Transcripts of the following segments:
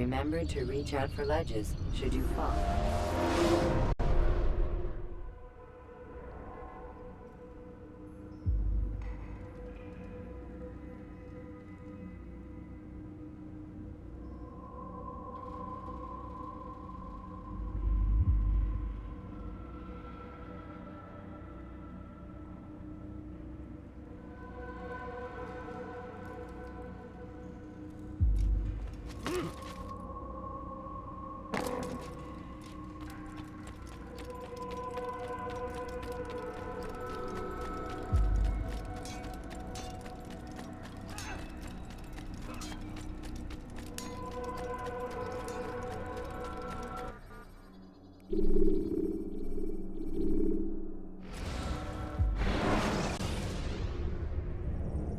Remember to reach out for ledges should you fall.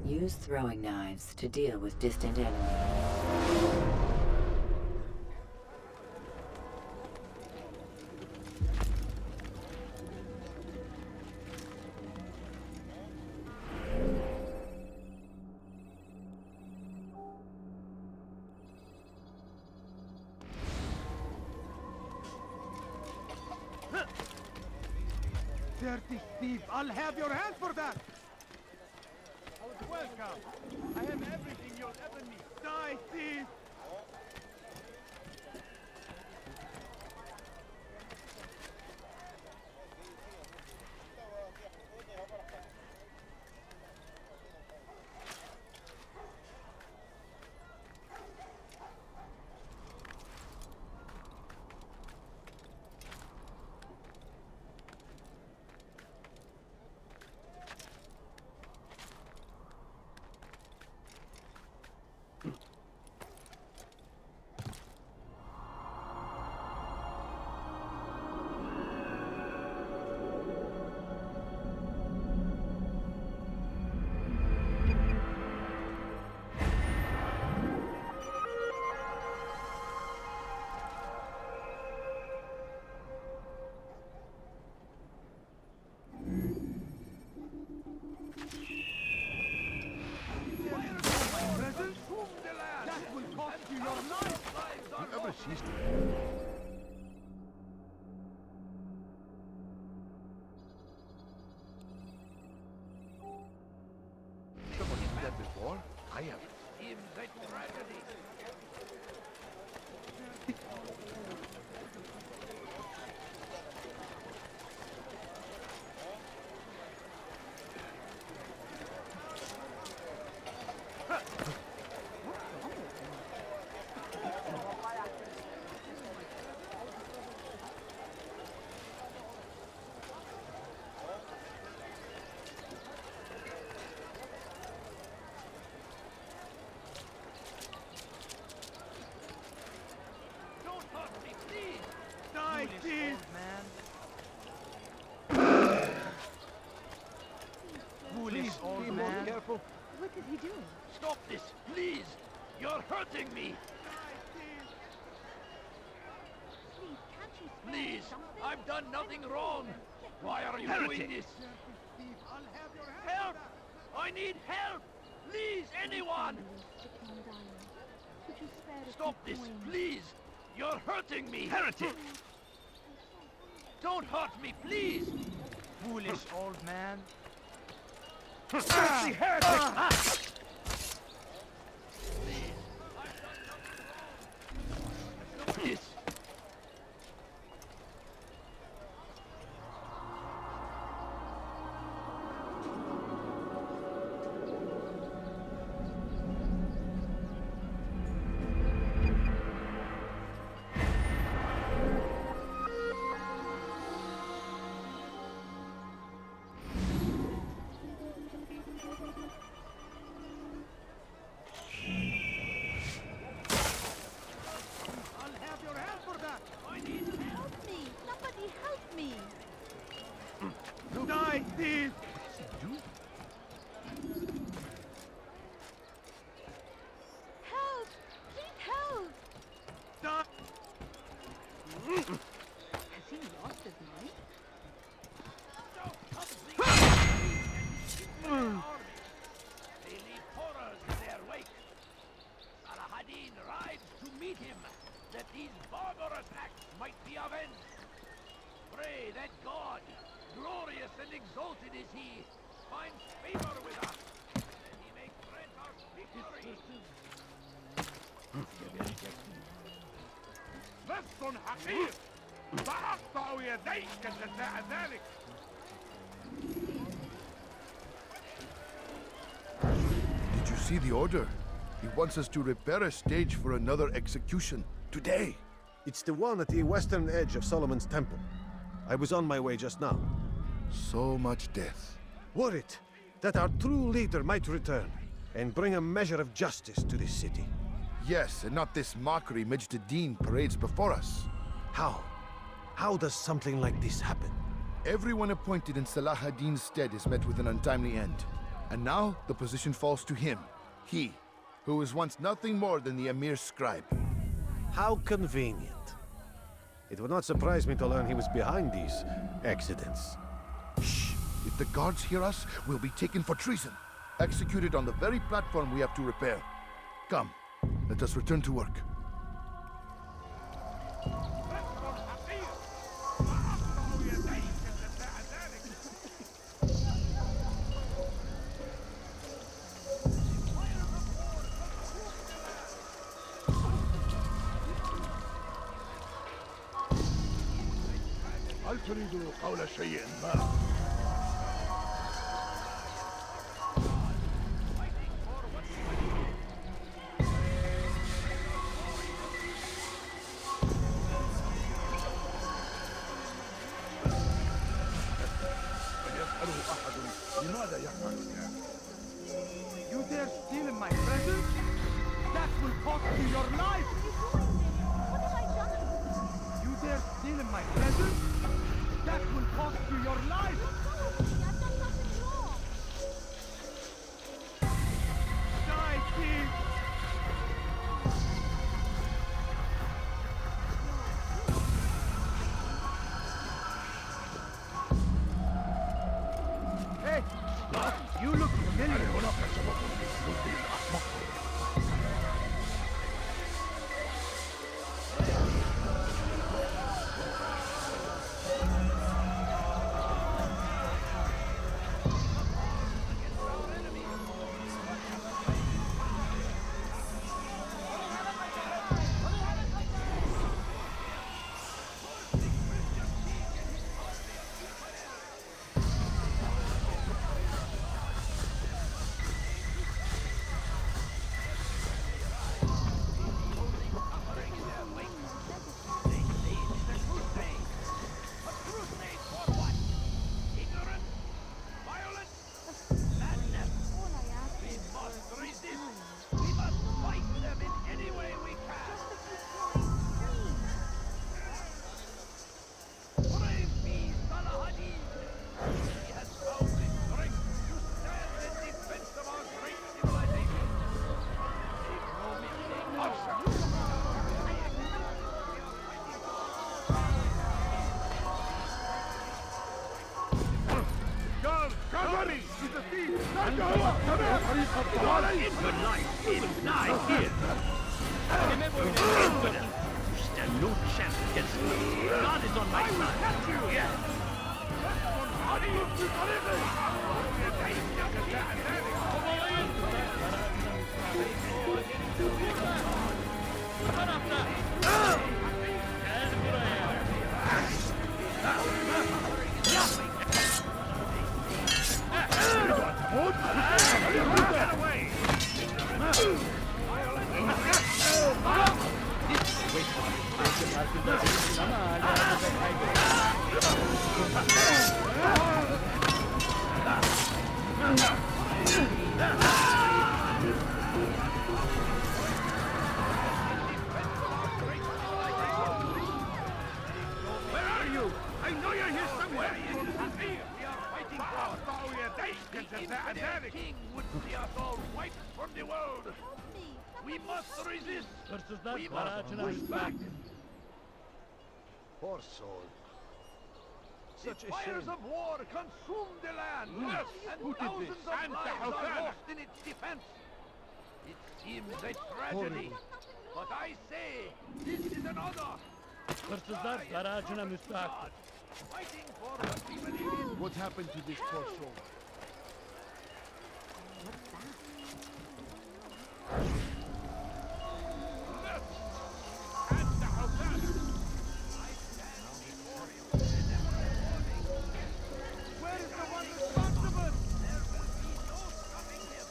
Use throwing knives to deal with distant enemies. Dirty thief! I'll have your hand for that! Welcome! I have everything you'll ever need! Die, thief! Someone did that before? I haven't. Please, old man. Careful. What is he doing? Stop this, please. You're hurting me. Please, can't you spare Please, something? I've done nothing wrong. Why are you doing this? I'll have your hand Help! I need help! Please, anyone! Could you spare a Stop few this, coins? please! You're hurting me! Heretic! Don't hurt me, please! foolish old man. Dirty heretic! This. I'll have your hand for that. Help me! Somebody help me! Die, thief! Help! Please help! Die! Has he lost his mind? They leave horrors in their wake. Salah ad-Din rides to meet him. Let God, glorious and exalted is he, find favor with us, and he may grant us victory. نص حقير سأقطع يديك جزاء ذلك. Did you see the order? He wants us to repair a stage for another execution. Today. It's the one at the western edge of Solomon's Temple. I was on my way just now. So much death. Worried that our true leader might return and bring a measure of justice to this city. Yes, and not this mockery Majd ad-Din parades before us. How? How does something like this happen? Everyone appointed in Salah ad-Din's stead is met with an untimely end. And now the position falls to him. He, who was once nothing more than the Emir's scribe. How convenient. It would not surprise me to learn he was behind these accidents. Shh! If the guards hear us, we'll be taken for treason. Executed on the very platform we have to repair. Come, let us return to work. هل تريد قول شيء ما؟ يسأله أحد لماذا يفعل ذلك؟ You dare steal in my presence? That will cost you your life! What have I done? You dare steal in my presence? That will cost you your life! I've done nothing wrong. Die, thief! Hey! You look familiar. هناك سبب للملك الأحمق. Where are you? I know you're here somewhere. We are fighting for سأقطع يديك the جزاء infidel ذلك. king would see us all wiped from the world. Help me. We must resist. Hırsızlar We must barajına push back. Poor soul. The Such a fires shame. of war consume the land, Yes, and who did thousands this? of Anta lives are Hufana. lost in its defense. It seems a tragedy, but I say this is an honor. Hırsızlar barajına müstahak. fighting for what we believe in. What happened to this poor soul? What's that? And the Hausanas. I stand before you in every morning. Where is the one responsible? There will be no stopping him.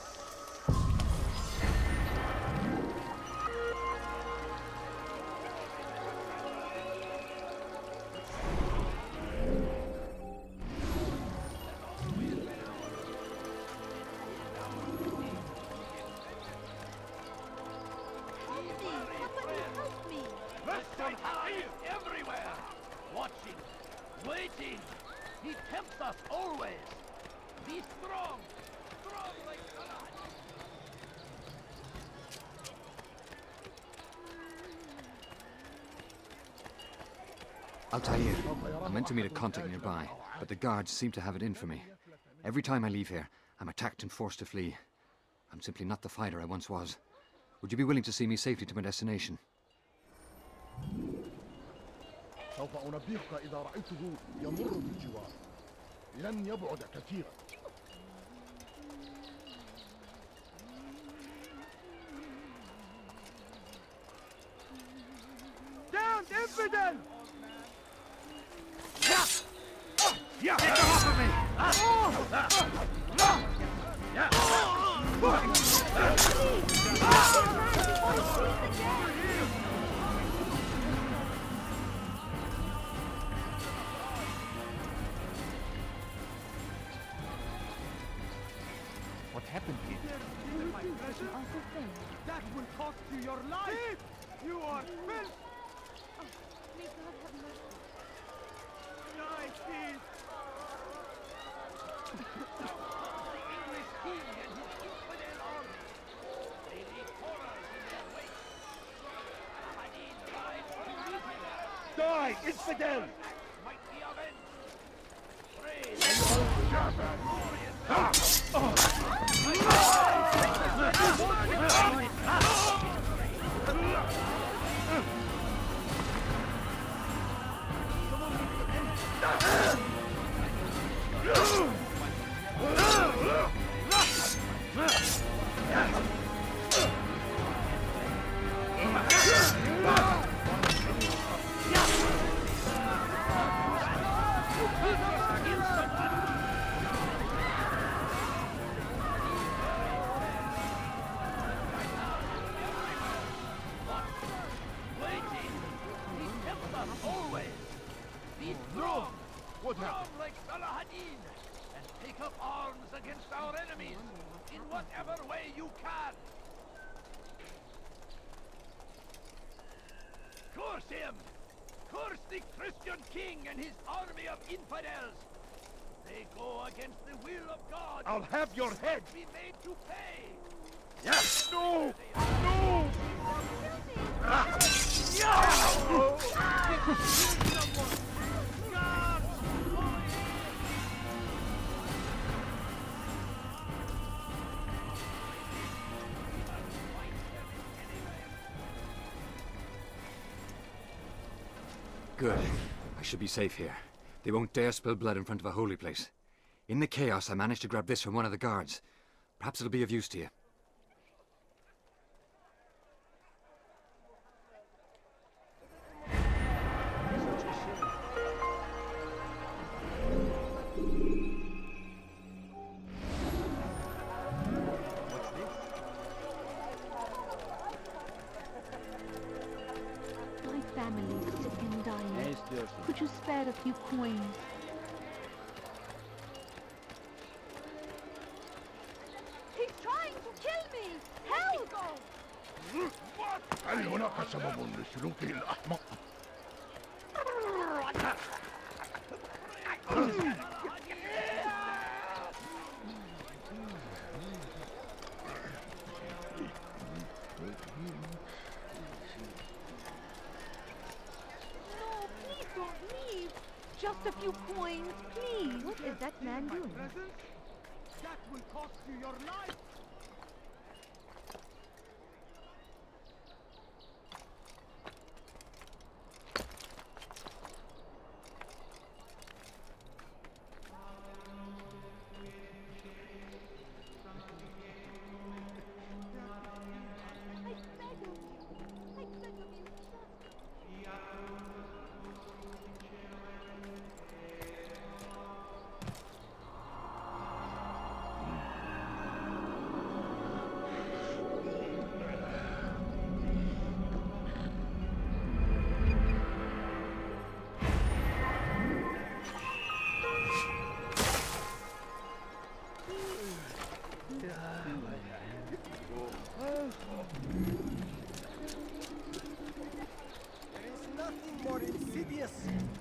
Help me! Somebody help me! Listen, is everywhere. Watching, waiting. He tempts us always. Be strong. Strong like Salah. Altair, I meant to meet a contact nearby, but the guards seem to have it in for me. Every time I leave here, I'm attacked and forced to flee. I'm simply not the fighter I once was. Would you be willing to see me safely to my destination? سوف أنبهك إذا رأيته يمر بالجوار. لن يبعد كثيرا. Down, infidel! Get off of me! What happened here? That will cost you your life! You are filth! May God have mercy. Die, please! The English king and his infidel army. They leave horrors in their wake. Saladin rides to meet him. Die, infidel! Might be avenged. Praise waiting. He tempts us always. Be strong. Strong like Saladin. And take up arms against our enemies in whatever way you can. Curse him! Curse the Christian king and his army of infidels! They go against the will of God. I'll have your head! Be made to pay. Yes! No! No! Good. I should be safe here. They won't dare spill blood in front of a holy place. In the chaos, I managed to grab this from one of the guards. Perhaps it'll be of use to you. My family is sick and dying. Could you spare a few coins? He's trying to kill me! Help! هل هناك سبب لسلوكه الأحمق؟ No, please don't leave. Just a few coins, please. What is that man doing? Present? That will cost you your life!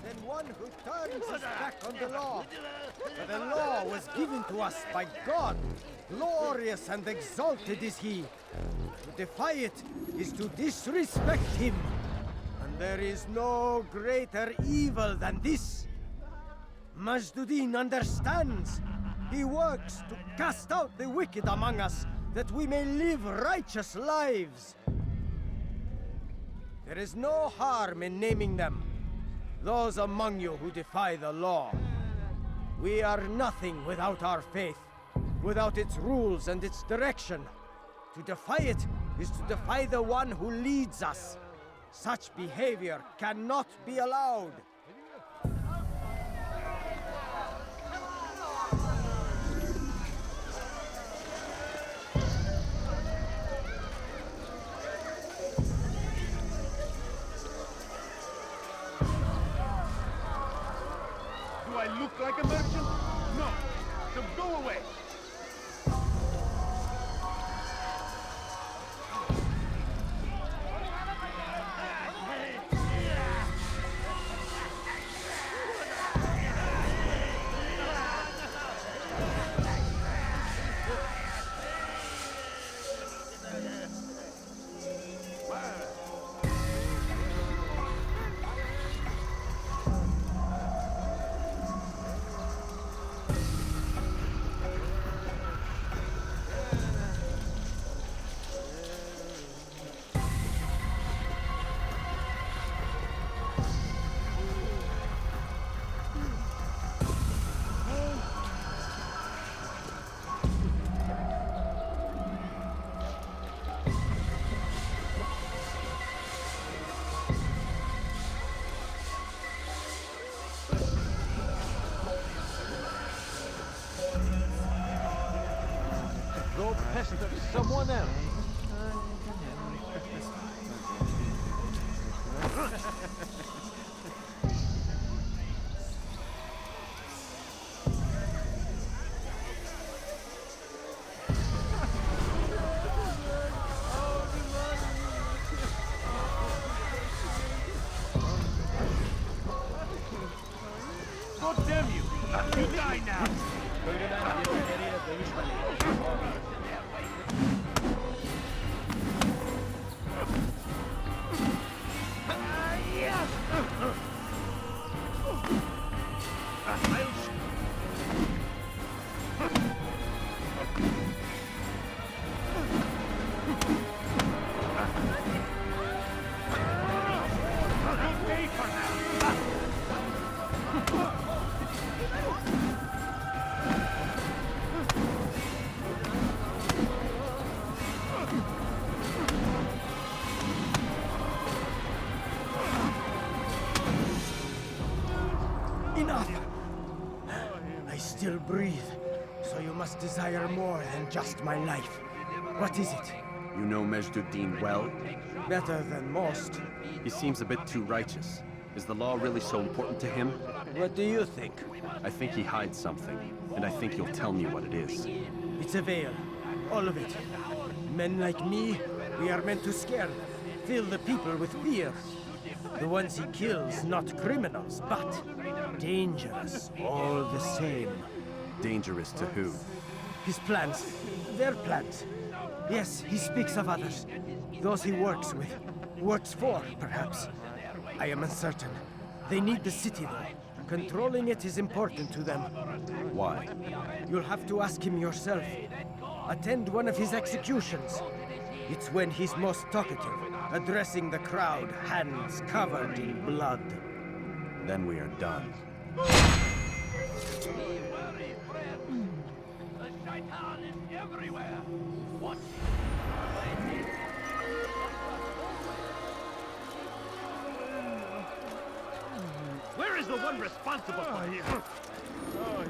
than one who turns his back on the law. For the law was given to us by God. Glorious and exalted is he. To defy it is to disrespect him. And there is no greater evil than this. Majduddin understands. He works to cast out the wicked among us, that we may live righteous lives. There is no harm in naming them. Those among you who defy the law. We are nothing without our faith, without its rules and its direction. To defy it is to defy the one who leads us. Such behavior cannot be allowed. Do I look like a merchant? No. So go away. Go pester someone else. God damn you! You die now! Good day for now! Enough! I still breathe, so you must desire more than just my life. What is it? You know Majduddin well? Better than most. He seems a bit too righteous. Is the law really so important to him? What do you think? I think he hides something, and I think you'll tell me what it is. It's a veil. All of it. Men like me, we are meant to scare them, fill the people with fear. The ones he kills, not criminals, but dangerous all the same. Dangerous to who? His plans, their plans. Yes, he speaks of others. Those he works with, works for, perhaps. I am uncertain. They need the city, though. Controlling it is important to them. Why? You'll have to ask him yourself. Attend one of his executions. It's when he's most talkative, addressing the crowd, hands covered in blood. Then we are done. Be wary, friends. The Shaitan is everywhere. Watch it. Where is the one responsible for here? Oh, yeah.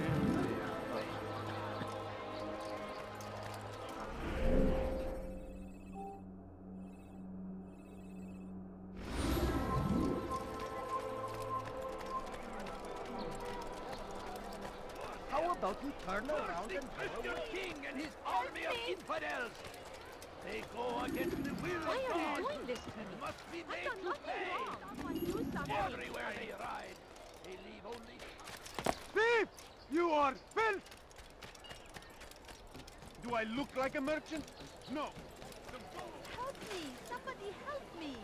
How about you turn around The Christian king and his army of infidels. They go against the will Why of are you God doing this to me? and must be I've made done to nothing pay. wrong. Someone do something. Everywhere they ride, You are filth! Do I look like a merchant? No. So go. Help me! Somebody help me!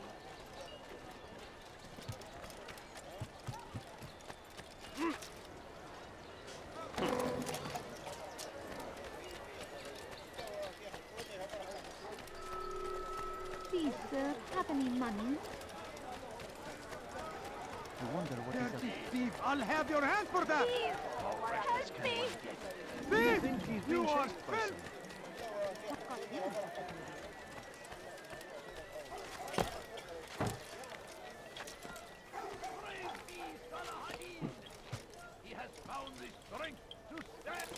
Please, sir, have any money? Dirty thief! I'll have your hand for that! Please! Help me! Thief! You are filth! What got him? Praise be Salah-ad-Din! He has found the strength to stand.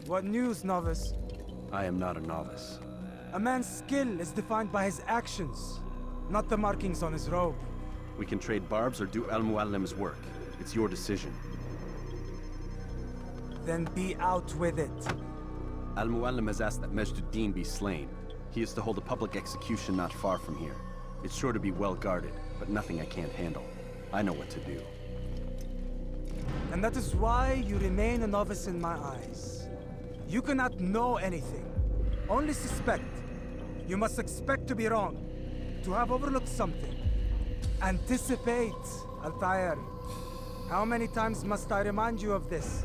What news, novice? I am not a novice. A man's skill is defined by his actions, not the markings on his robe. We can trade barbs or do Al-Muallim's work. It's your decision. Then be out with it. Al-Muallim has asked that Majd-ud-Din be slain. He is to hold a public execution not far from here. It's sure to be well guarded, but nothing I can't handle. I know what to do. And that is why you remain a novice in my eyes. You cannot know anything, only suspect. You must expect to be wrong, to have overlooked something. Anticipate, Altair. How many times must I remind you of this?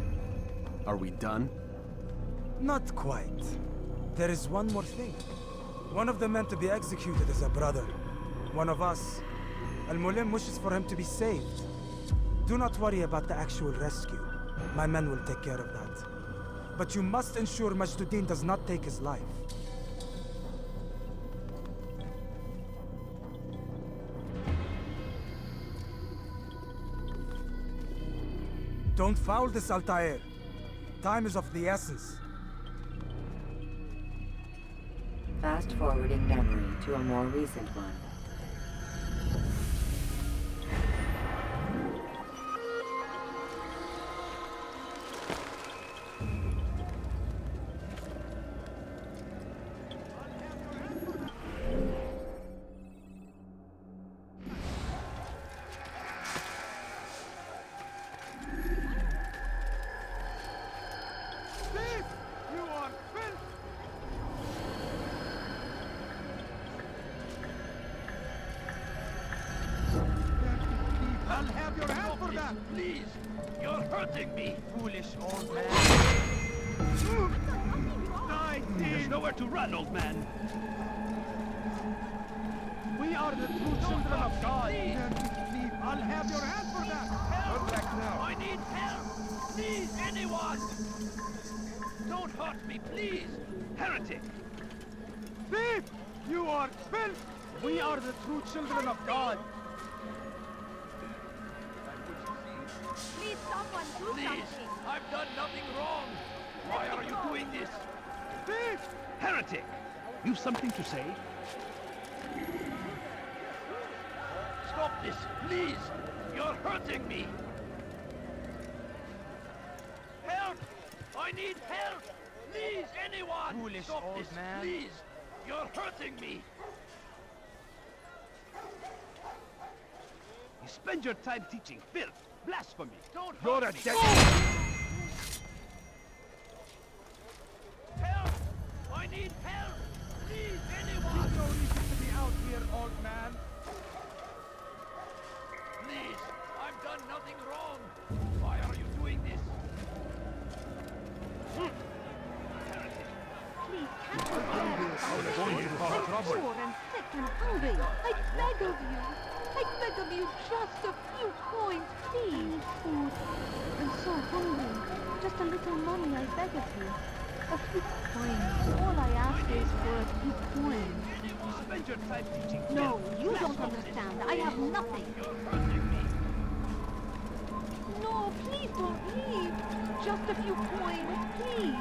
Are we done? Not quite. There is one more thing. One of the men to be executed is a brother. One of us. Al-Mulim wishes for him to be saved. Do not worry about the actual rescue. My men will take care of that. But you must ensure Majd-ud-Din does not take his life. Don't foul this, Altair. Time is of the essence. Fast forwarding memory to a more recent one. Thief! You are filth! I'll have your hand for that! Please! You're hurting me! Foolish old man. Die, There's thief! nowhere to run, old man! We are the true children of God! Dirty thief! I'll have your hand for that! Help! Go back now! I need help! Please, anyone! Don't hurt me, please! Heretic! Thief! You are filth! We are the true children of God! Please, someone do Please! something! I've done nothing wrong! Why are you doing this? Thief! Heretic! You've something to say? Stop this, please! You're hurting me! Help! I need help! Please, anyone! Foolish Stop old this, man. please! You're hurting me! You spend your time teaching filth! Blasphemy! Don't You're hurt a me! dead... Help! I need help! Please, anyone! No reason to be out here, old man! Please! I've done nothing wrong! Why are you doing this? Heretic! Please, can't you I'm poor and sick and hungry. I beg of you. I beg of you just a few coins, please. Food. I'm so hungry. Just a little money, I beg of you. A few coins. All I ask is for a few coins. You spend your time teaching No, you don't understand. I have nothing. You're hurting me! No, please don't leave. Just a few coins, please.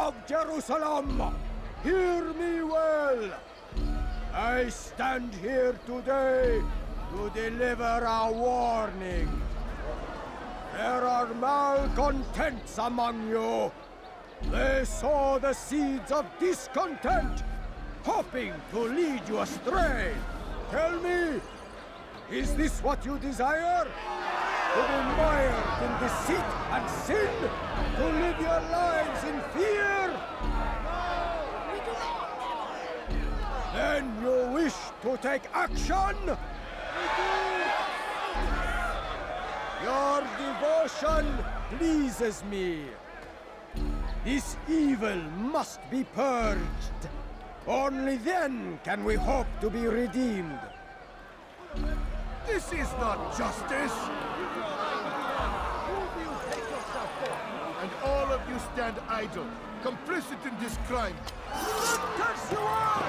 of Jerusalem, hear me well. I stand here today to deliver a warning. There are malcontents among you. They sow the seeds of discontent, hoping to lead you astray. Tell me, is this what you desire? To be mired in deceit and sin? To live your lives in fear? Then you wish to take action? Your devotion pleases me. This evil must be purged. Only then can we hope to be redeemed. This is not justice! And all of you stand idle, complicit in this crime. Curse you all!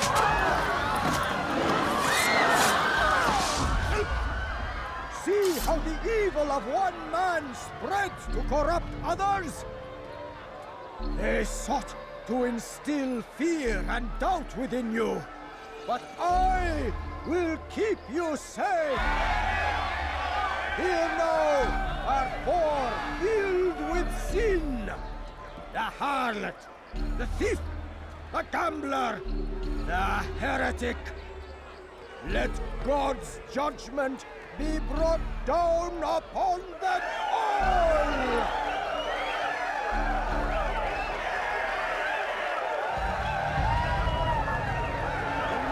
See how the evil of one man spreads to corrupt others? They sought to instill fear and doubt within you, but I will keep you safe. Here now are four filled with sin. The harlot, the thief, the gambler, the heretic. Let God's judgment be brought down upon them all!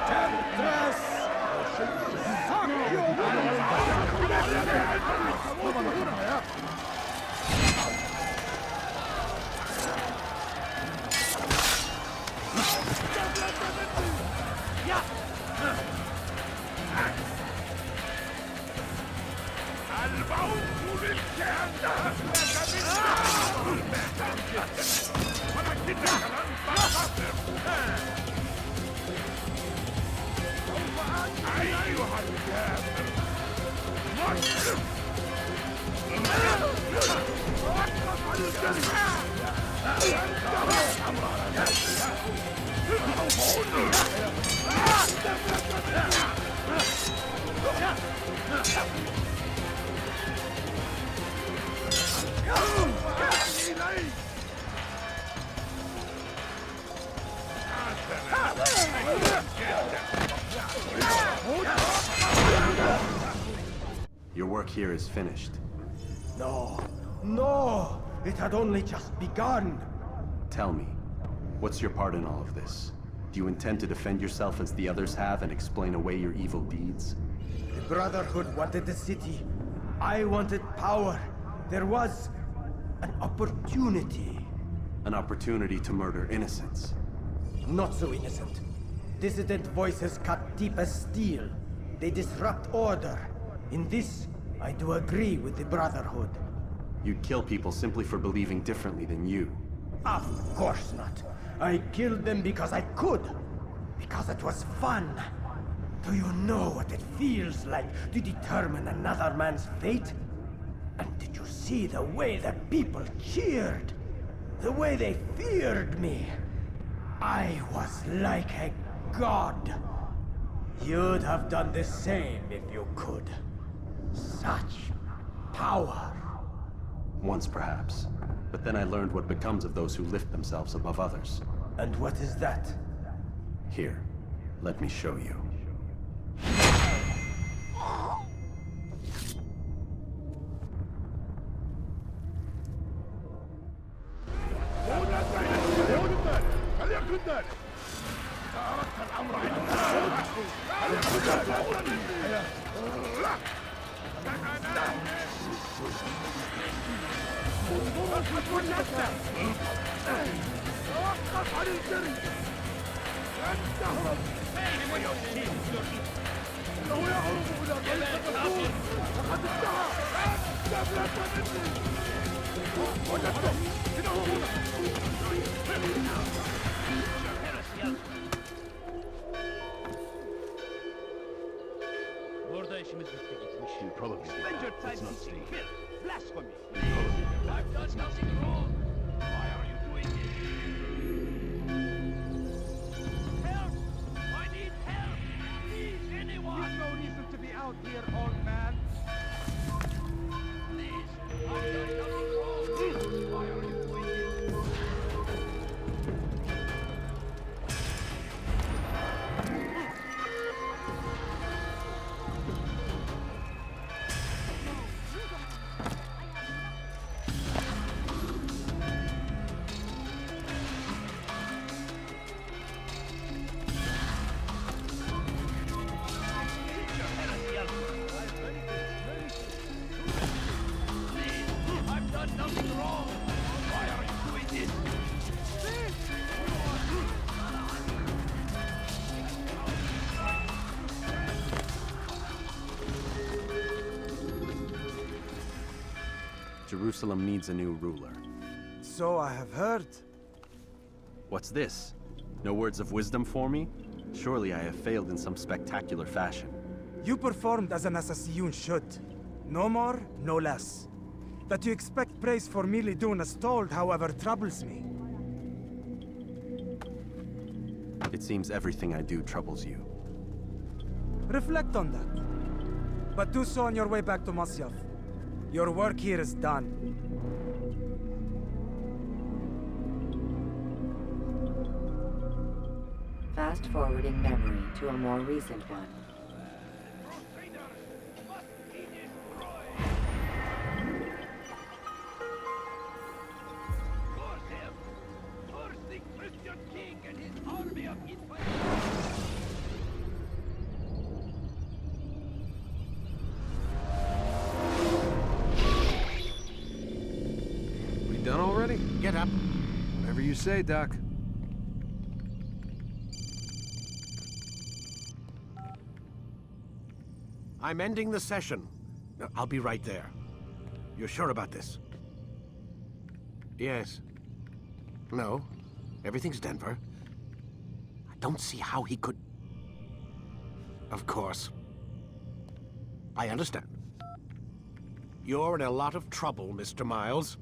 Temptress! Suck Your work here is finished. No, no! It had only just begun! Tell me, what's your part in all of this? Do you intend to defend yourself as the others have and explain away your evil deeds? The Brotherhood wanted the city. I wanted power. There was an opportunity. An opportunity to murder innocents. Not so innocent. Dissident voices cut deep as steel. They disrupt order. In this, I do agree with the Brotherhood. You'd kill people simply for believing differently than you. Of course not. I killed them because I could. Because it was fun. Do you know what it feels like to determine another man's fate? And did you see the way the people cheered? The way they feared me? I was like a god. You'd have done the same if you could. Such power. Once perhaps. But then I learned what becomes of those who lift themselves above others. And what is that? Here, let me show you. Burada işimiz bitti gitmiş. Spend your time teaching filth, blasphemy. I've done nothing wrong. Why are you doing it? out here, old man. Please, I've done nothing wrong. Why are you doing this? I've done nothing wrong. Why are you doing this? Jerusalem needs a new ruler. So I have heard. What's this? No words of wisdom for me? Surely I have failed in some spectacular fashion. You performed as an assassin should. No more, no less. That you expect praise for merely doing as told, however, troubles me. It seems everything I do troubles you. Reflect on that. But do so on your way back to Masyaf. Your work here is done. Fast forwarding memory to a more recent one. Crusaders must be destroyed. Force him. Force the Christian king and his army of infantry. We done already? Get up. Whatever you say, Doc. I'm ending the session. I'll be right there. You're sure about this? Yes. No. Everything's Denver. I don't see how he could... Of course. I understand. You're in a lot of trouble, Mr. Miles.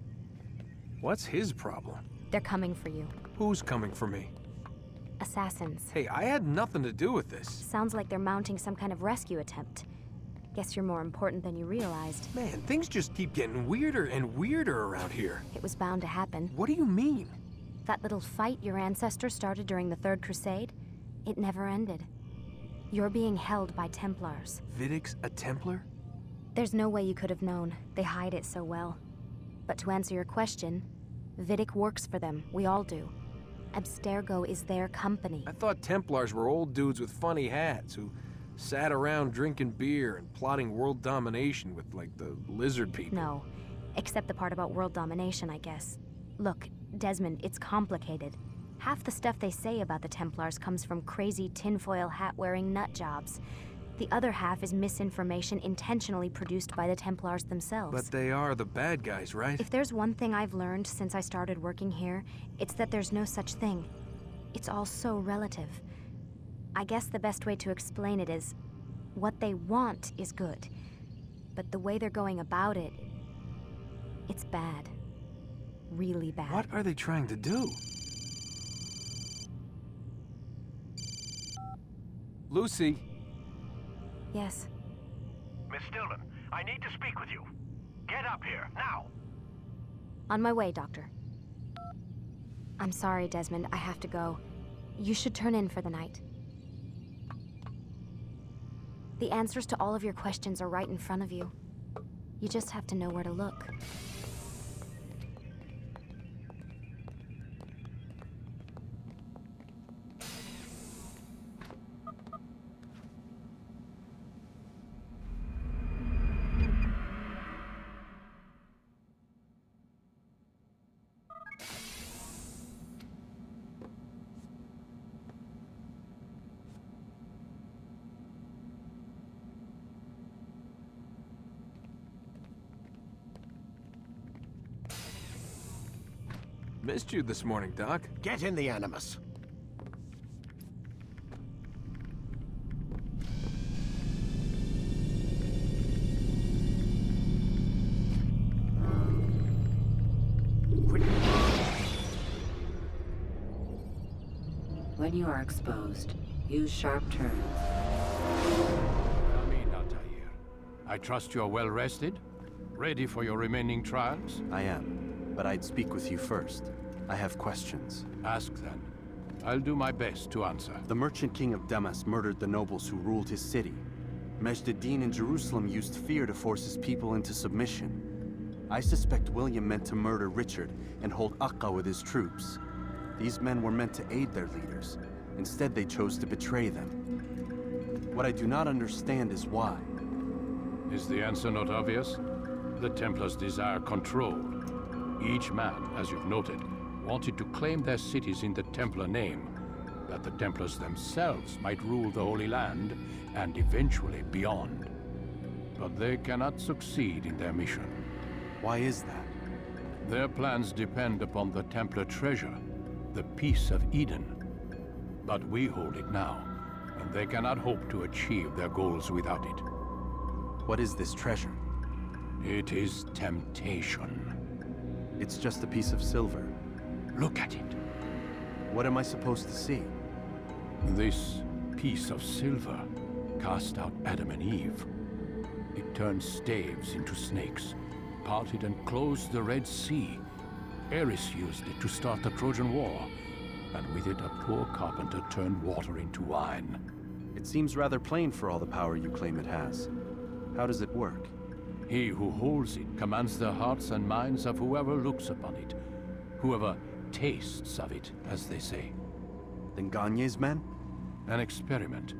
What's his problem? They're coming for you. Who's coming for me? Assassins. Hey, I had nothing to do with this. Sounds like they're mounting some kind of rescue attempt. Guess you're more important than you realized. Man, things just keep getting weirder and weirder around here. It was bound to happen. What do you mean? That little fight your ancestors started during the Third Crusade, it never ended. You're being held by Templars. Vidic's a Templar? There's no way you could have known. They hide it so well. But to answer your question, Vidic works for them. We all do. Abstergo is their company. I thought Templars were old dudes with funny hats who sat around drinking beer and plotting world domination with, like, the lizard people. No, except the part about world domination, I guess. Look, Desmond, it's complicated. Half the stuff they say about the Templars comes from crazy tinfoil hat-wearing nut jobs. The other half is misinformation intentionally produced by the Templars themselves. But they are the bad guys, right? If there's one thing I've learned since I started working here, it's that there's no such thing. It's all so relative. I guess the best way to explain it is, what they want is good. But the way they're going about it, it's bad. Really bad. What are they trying to do? Lucy? Yes. Miss Stillman, I need to speak with you. Get up here, now! On my way, Doctor. I'm sorry, Desmond. I have to go. You should turn in for the night. The answers to all of your questions are right in front of you. You just have to know where to look. Missed you this morning, Doc. Get in the Animus. When you are exposed, use sharp turns. I mean, I'll tell you. I trust you're well rested? Ready for your remaining trials? I am, but I'd speak with you first. I have questions. Ask then. I'll do my best to answer. The merchant king of Damas murdered the nobles who ruled his city. Majd ad-Din in Jerusalem used fear to force his people into submission. I suspect William meant to murder Richard and hold Akka with his troops. These men were meant to aid their leaders. Instead, they chose to betray them. What I do not understand is why. Is the answer not obvious? The Templars desire control. Each man, as you've noted, wanted to claim their cities in the Templar name, that the Templars themselves might rule the Holy Land, and eventually beyond. But they cannot succeed in their mission. Why is that? Their plans depend upon the Templar treasure, the Peace of Eden. But we hold it now, and they cannot hope to achieve their goals without it. What is this treasure? It is temptation. It's just a piece of silver. Look at it. What am I supposed to see? This piece of silver cast out Adam and Eve. It turned staves into snakes, parted and closed the Red Sea. Ares used it to start the Trojan War, and with it a poor carpenter turned water into wine. It seems rather plain for all the power you claim it has. How does it work? He who holds it commands the hearts and minds of whoever looks upon it, whoever tastes of it, as they say. Then Gagne's men? An experiment.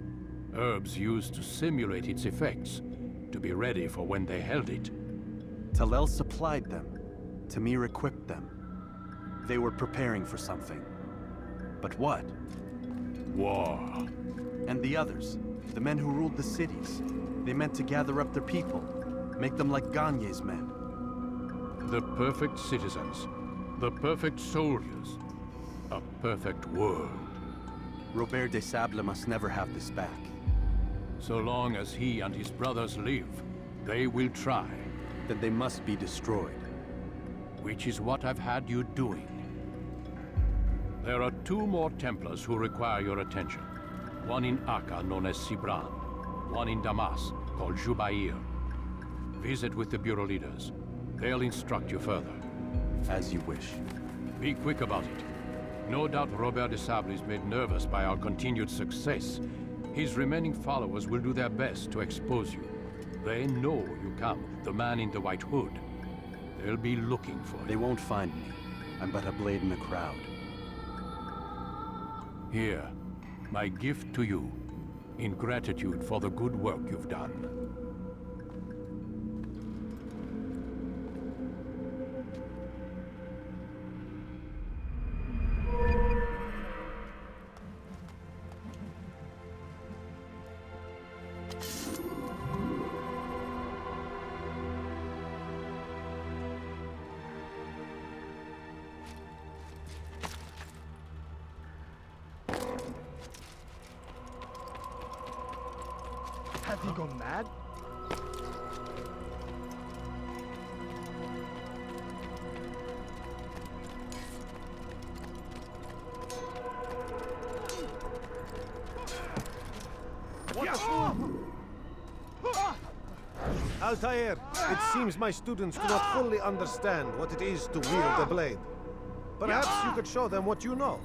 Herbs used to simulate its effects, to be ready for when they held it. Talel supplied them. Tamir equipped them. They were preparing for something. But what? War. And the others, the men who ruled the cities, they meant to gather up their people, make them like Gagne's men. The perfect citizens, the perfect soldiers, a perfect world. Robert de Sable must never have this back. So long as he and his brothers live, they will try. Then they must be destroyed. Which is what I've had you doing. There are 2 more Templars who require your attention. One in Akka, known as Sibran. One in Damas, called Jubair. Visit with the Bureau leaders. They'll instruct you further. As you wish. Be quick about it. No doubt Robert de Sable is made nervous by our continued success. His remaining followers will do their best to expose you. They know you come, the man in the white hood. They'll be looking for you. They won't find me. I'm but a blade in the crowd. Here, my gift to you, in gratitude for the good work you've done. Have you gone mad? Altair, it seems my students do not fully understand what it is to wield a blade. Perhaps you could show them what you know.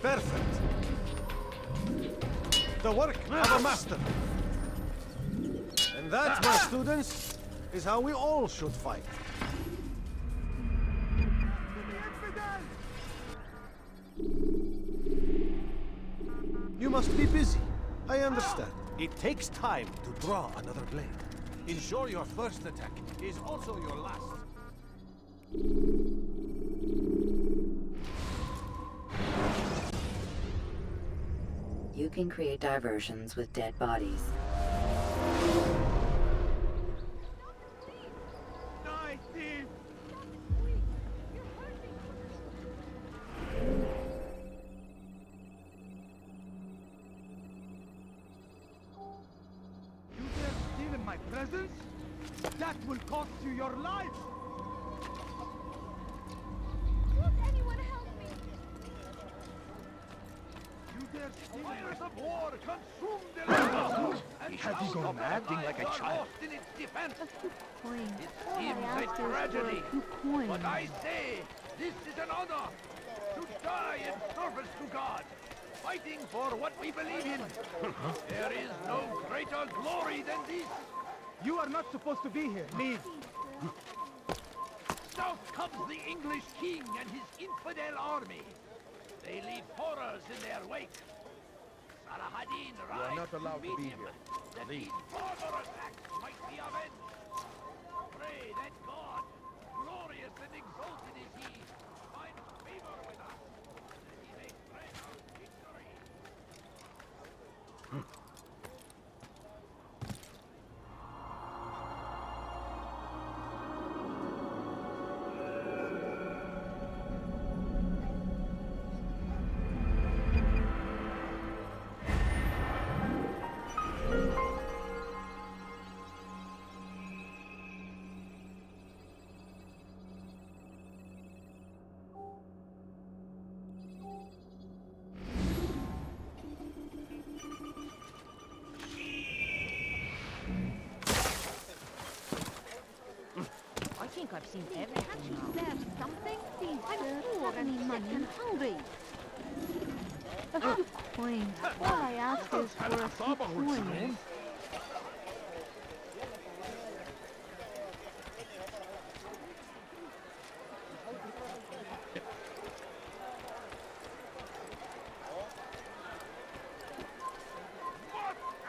Perfect. The work of a master. And that, my students, is how we all should fight. You must be busy. I understand. It takes time to draw another blade. Ensure your first attack is also your last. You can create diversions with dead bodies. Die, thief! You dare steal in my presence? That will cost you your life! Won't anyone help me? You dare steal in my Fires of war consume the land! And Has he thousands gone of mad? lives Like a are child. lost in its defense. Coin. It All I seems ask a is for tragedy, a few coins. but I say this is an honor to die in service to God, fighting for what we believe in. There is no greater glory than this. You are not supposed to be here. Leave. South comes the English king and his infidel army. They leave horrors in their wake. Salah-ad-Din rides not allowed to meet be him, here. that these further attacks might be avenged. Pray that God, glorious and exalted is he, find favor with us, that he may grant us victory. I think I've seen everything now. There's something? Please, I'm poor and money and hungry. A few coins. All I ask is for a few coins.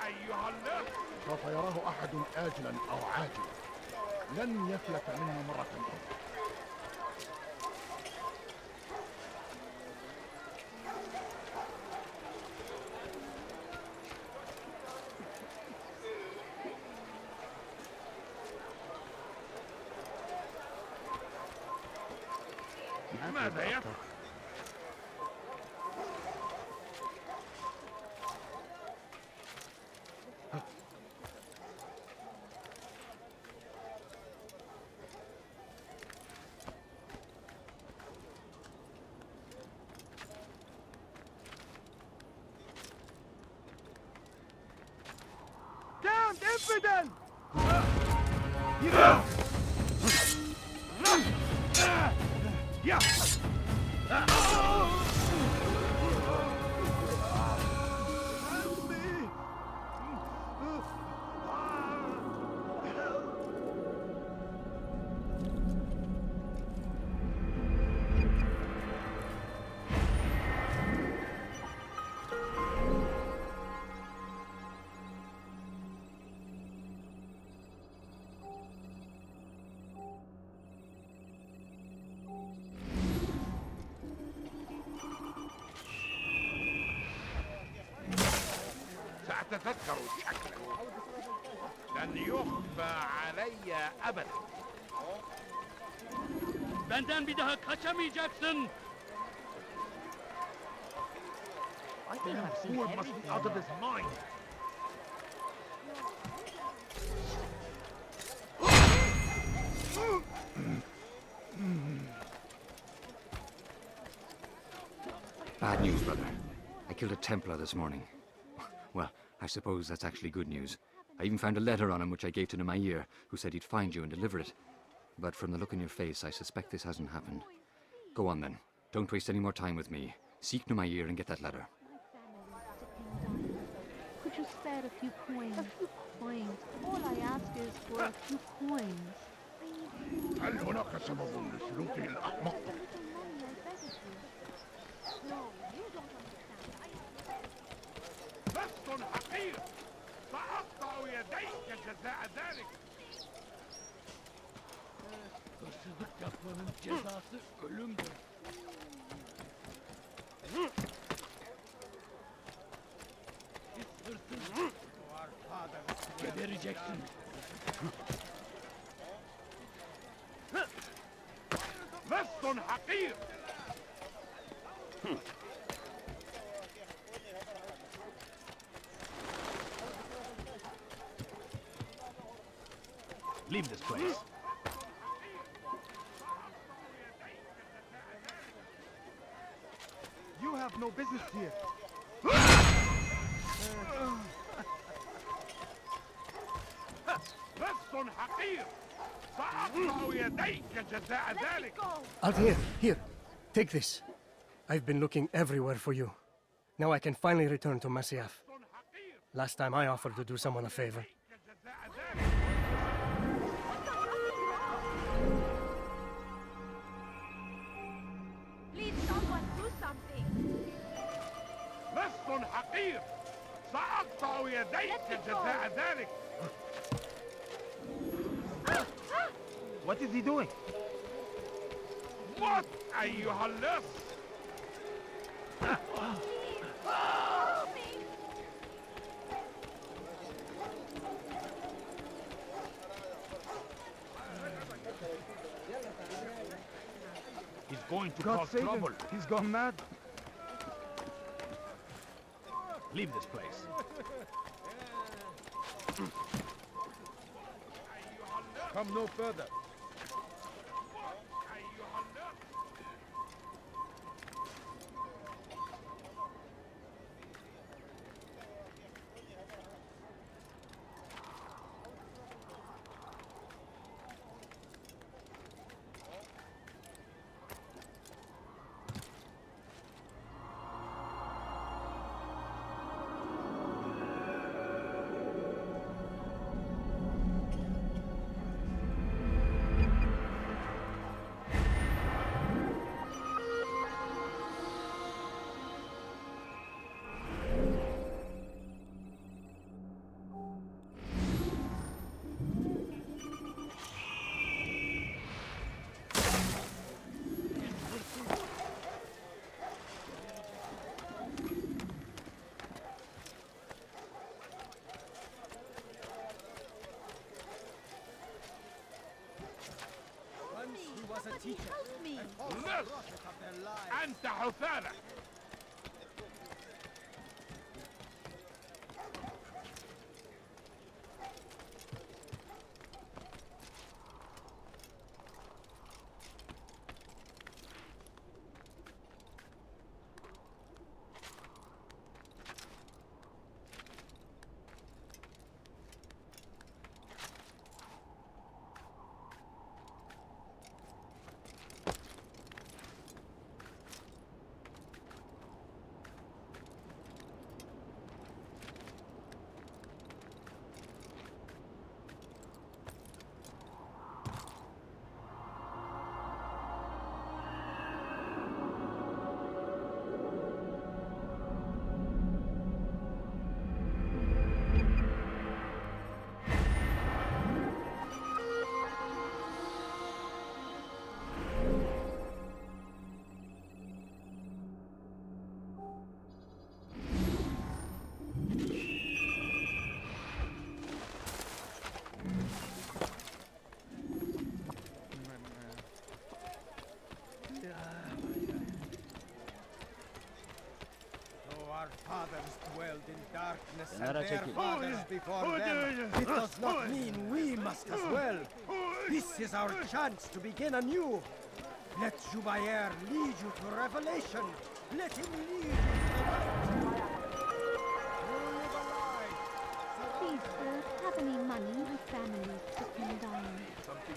أيها اللص! سوف يراه أحد آجلا أو عاجلا. لن يفلت منه مرة أخرى. ماذا يفعل؟ Damned infidel! سأتذكر شكلك. لن يخفى علي أبدا. Benden bir daha kaçamayacaksın. I think I've seen fool must be out of his mind. Bad news, brother. I killed a Templar this morning. Well, I suppose that's actually good news. I even found a letter on him which I gave to Numair, who said he'd find you and deliver it. But from the look in your face, I suspect this hasn't happened. Go on then. Don't waste any more time with me. Seek Numair and get that letter. Could you spare a few coins? A few coins. All I ask is for a few coins. هل هناك سبب لسلوك الأحمق؟ لست حقير سأقطع يديك جزاء ذلك. Hırsızlık yapmanın cezası ölümdür. Siz hırsız gebereceksin. لست حقير. Leave this place. You have no business here. لست حقير. سأقطع يديك جزاء ذلك. Altair, here. Take this. I've been looking everywhere for you. Now I can finally return to Masyaf. Last time I offered to do someone a favor. Please, someone do something. لست حقير. سأقطع يديك جزاء ذلك. What is he doing? What أيها اللص؟ He's going to God cause save him. trouble. He's gone mad. Leave this place. Come no further. Help me. لص أنت حثالة. fathers dwelled in darkness and their fathers before them. It does not mean we must as well. This is our chance to begin anew. Let Jubair lead you to revelation. Let him lead you to the light. Please, sir, have any money? My family's sick and dying.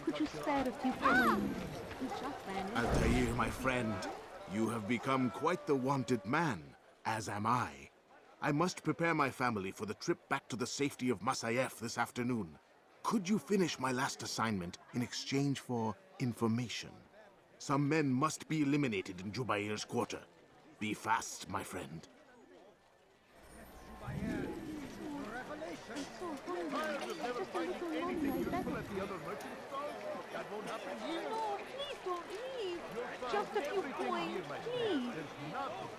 Could you spare a few coins? We just vanished. Altair, my friend, you have become quite the wanted man, as am I. I must prepare my family for the trip back to the safety of Masyaf this afternoon. Could you finish my last assignment in exchange for information? Some men must be eliminated in Jubair's quarter. Be fast, my friend. I'm so hungry. Just a little money, I beg of you. No, please don't leave. Just a few coins, please.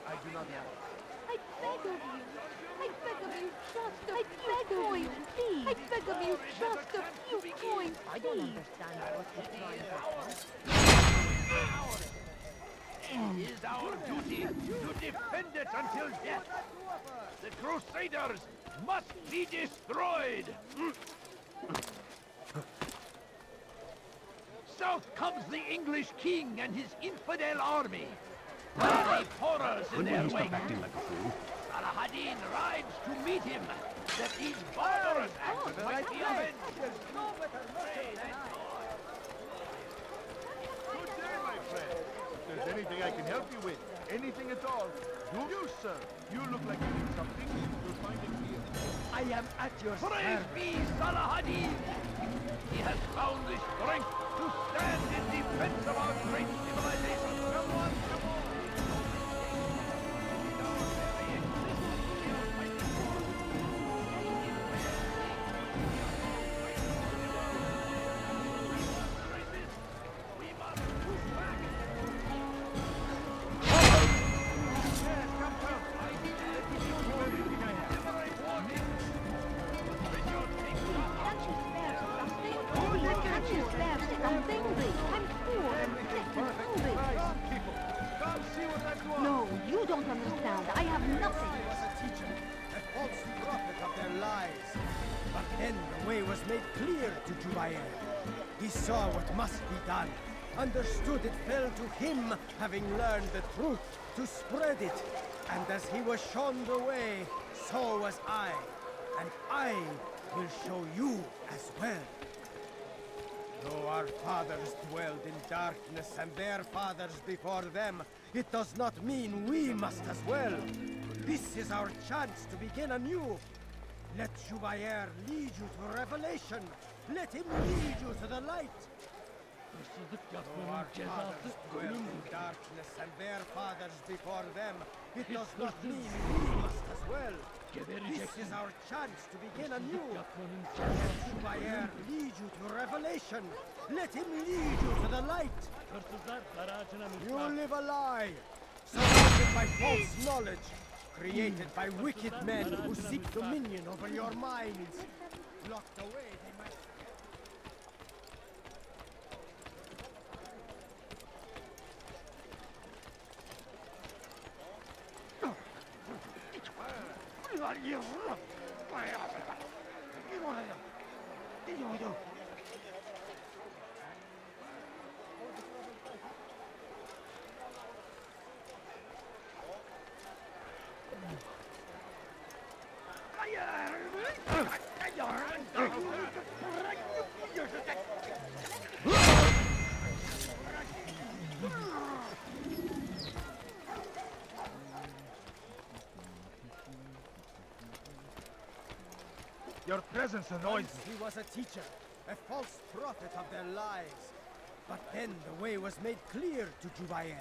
I do not have. I beg of you. I beg of you, just a few coins, please. I beg of you, just a few coins, please. I don't understand what you're trying to say. It is our duty to defend it until death. The Crusaders must be destroyed. South comes the English king and his infidel army. They horrors in their wake. Salah-ad-Din rides to meet him, that these barbarous acts might be avenged. Good day, my friend. If there's anything I can help you with, anything at all, you, sir. You look like you need something. You'll find it here. I am at your service. Praise be Salah-ad-Din! He has found the strength to stand in defense of our great civilization. Come on, come on! No, you don't understand. I have nothing. He was a teacher, a false prophet of their lies. But then the way was made clear to Jubair. He saw what must be done, understood it fell to him, having learned the truth, to spread it. And as he was shown the way, so was I. And I will show you as well. Though our fathers dwelled in darkness and their fathers before them, it does not mean we must as well. This is our chance to begin anew. Let Jubair lead you to revelation. Let him lead you to the light. Though our fathers dwelled in darkness and their fathers before them, it does not mean we must as well. This is our chance to begin anew. Let Jubair lead you to revelation. Let him lead you to the light. You live a lie, surrounded by false knowledge, created by wicked men who seek dominion over your minds. Locked away, they might... Your presence annoys Once me. he was a teacher, a false prophet of their lies. But then the way was made clear to Jubair.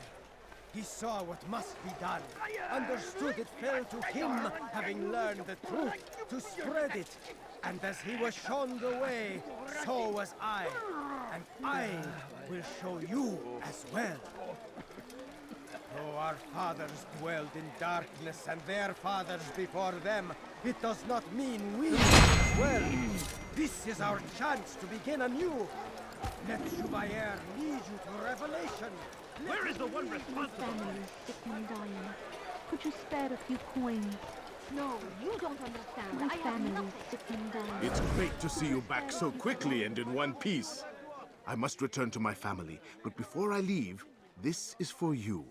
He saw what must be done, understood it fell to him, having learned the truth, to spread it. And as he was shown the way, so was I. And I will show you as well. Though our fathers dwelled in darkness and their fathers before them, it does not mean we as well. This is our chance to begin anew. Let Jubair lead you to revelation. Where is the one responsible? My family is sick and dying. Could you spare a few coins? No, you don't understand. My family is sick and dying. It's great to see you back so quickly and in one piece. I must return to my family, but before I leave, this is for you.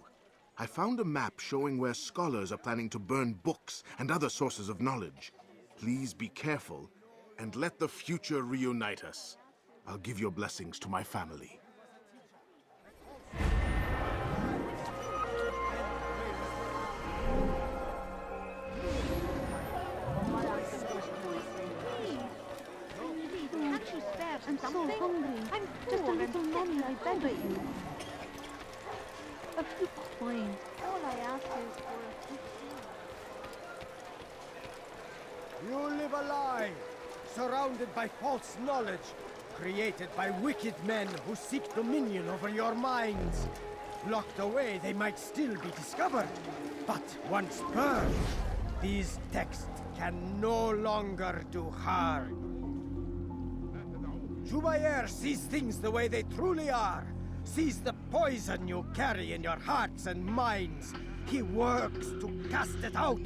I found a map showing where scholars are planning to burn books and other sources of knowledge. Please be careful and let the future reunite us. I'll give your blessings to my family. I'm so hungry. I'm just a little money, I beg of you. A few coins. All I ask is for a few coins. You live a lie, surrounded by false knowledge, created by wicked men who seek dominion over your minds. Locked away, they might still be discovered, but once purged, these texts can no longer do harm. Jubair sees things the way they truly are, sees the poison you carry in your hearts and minds. He works to cast it out.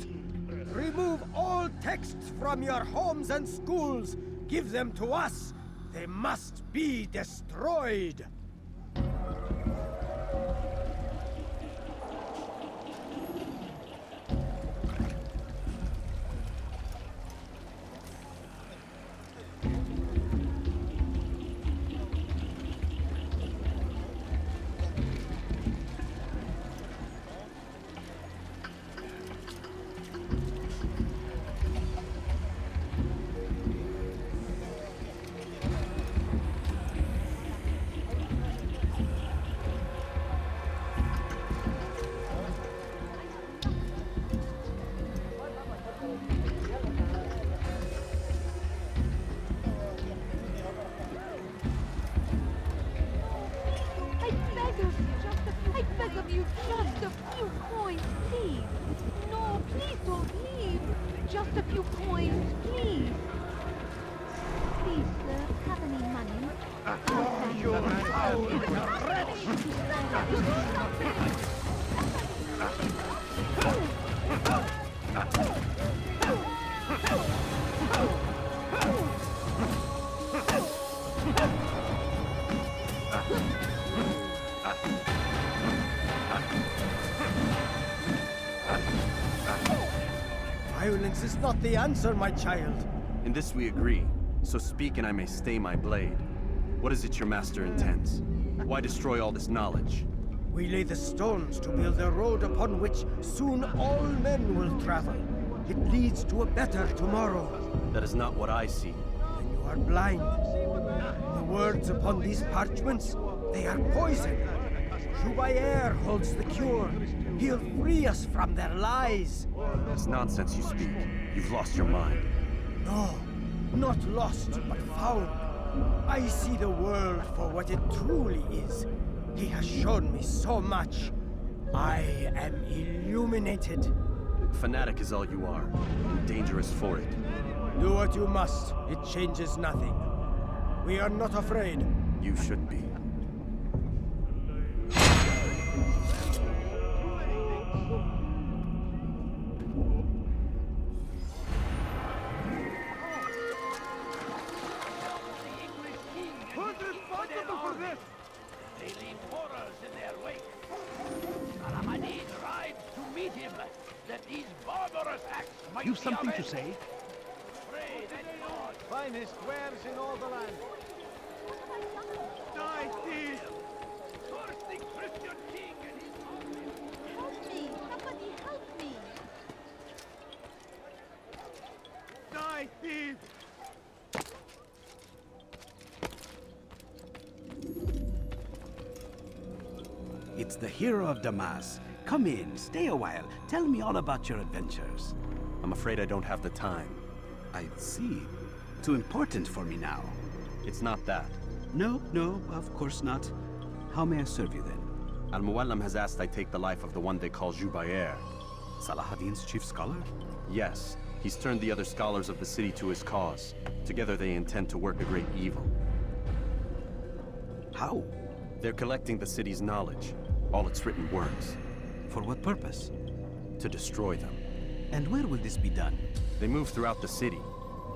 Remove all texts from your homes and schools. Give them to us. They must be destroyed. I beg of you, just a few coins, please. No, please don't leave. Just a few coins, please. Please, sir, have any money? Violence is not the answer, my child. In this we agree, so speak and I may stay my blade. What is it your master intends? Why destroy all this knowledge? We lay the stones to build a road upon which soon all men will travel. It leads to a better tomorrow. That is not what I see. Then you are blind. The words upon these parchments, they are poison. Jubair holds the cure. He'll free us from their lies. It's nonsense you speak. You've lost your mind. No, not lost, but found. I see the world for what it truly is. He has shown me so much. I am illuminated. Fanatic is all you are. Dangerous for it. Do what you must. It changes nothing. We are not afraid. You should be. They leave horrors in their wake. Saladin rides to meet him, that these barbarous acts might You've be something to avenged. say? Pray that God Finest wares in all the land. Die, thief! curse the Christian king and his army. Help me! Somebody help me! Die, thief! It's the hero of Damas. Come in, stay a while. Tell me all about your adventures. I'm afraid I don't have the time. I see. Too important for me now. It's not that. No, of course not. How may I serve you then? Al-Muallim has asked I take the life of the one they call Jubair. Saladin's chief scholar? Yes, he's turned the other scholars of the city to his cause. Together they intend to work a great evil. How? They're collecting the city's knowledge, all its written words. For what purpose? To destroy them. And where will this be done? They move throughout the city,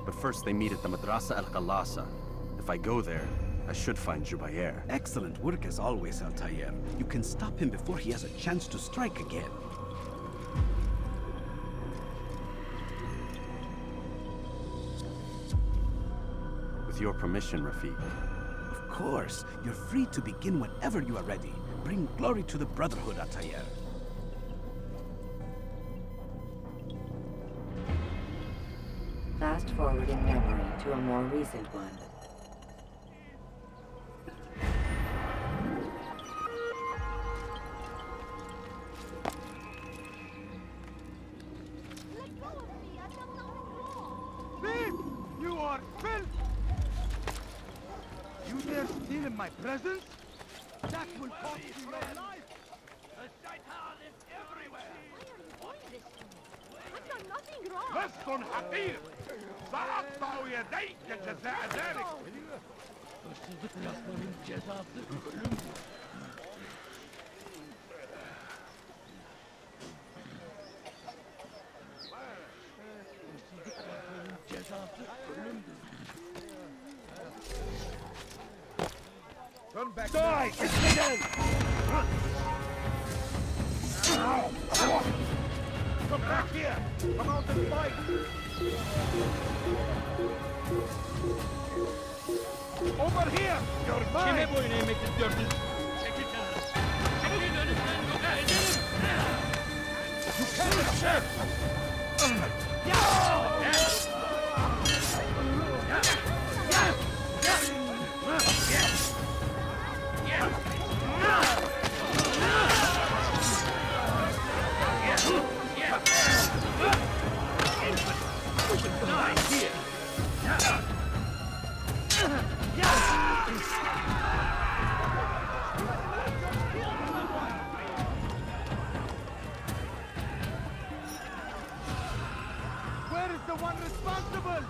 but first they meet at the Madrasa al-Khalasa. If I go there, I should find Jubair. Excellent work as always, Altair. You can stop him before he has a chance to strike again. With your permission, Rafiq. Of course, you're free to begin whenever you are ready. Bring glory to the Brotherhood, Altair. Fast forwarding memory to a more recent one. Thief! You are filth! You dare steal in my presence? That will cost you your life! The Shaitan is everywhere! I've done nothing wrong. لست حقير! سأقطع يديك جزاء ذلك! Turn back! Die! It's again! Come back here! Come out and fight! Over here! You're mine! You can't escape! Where is the one responsible?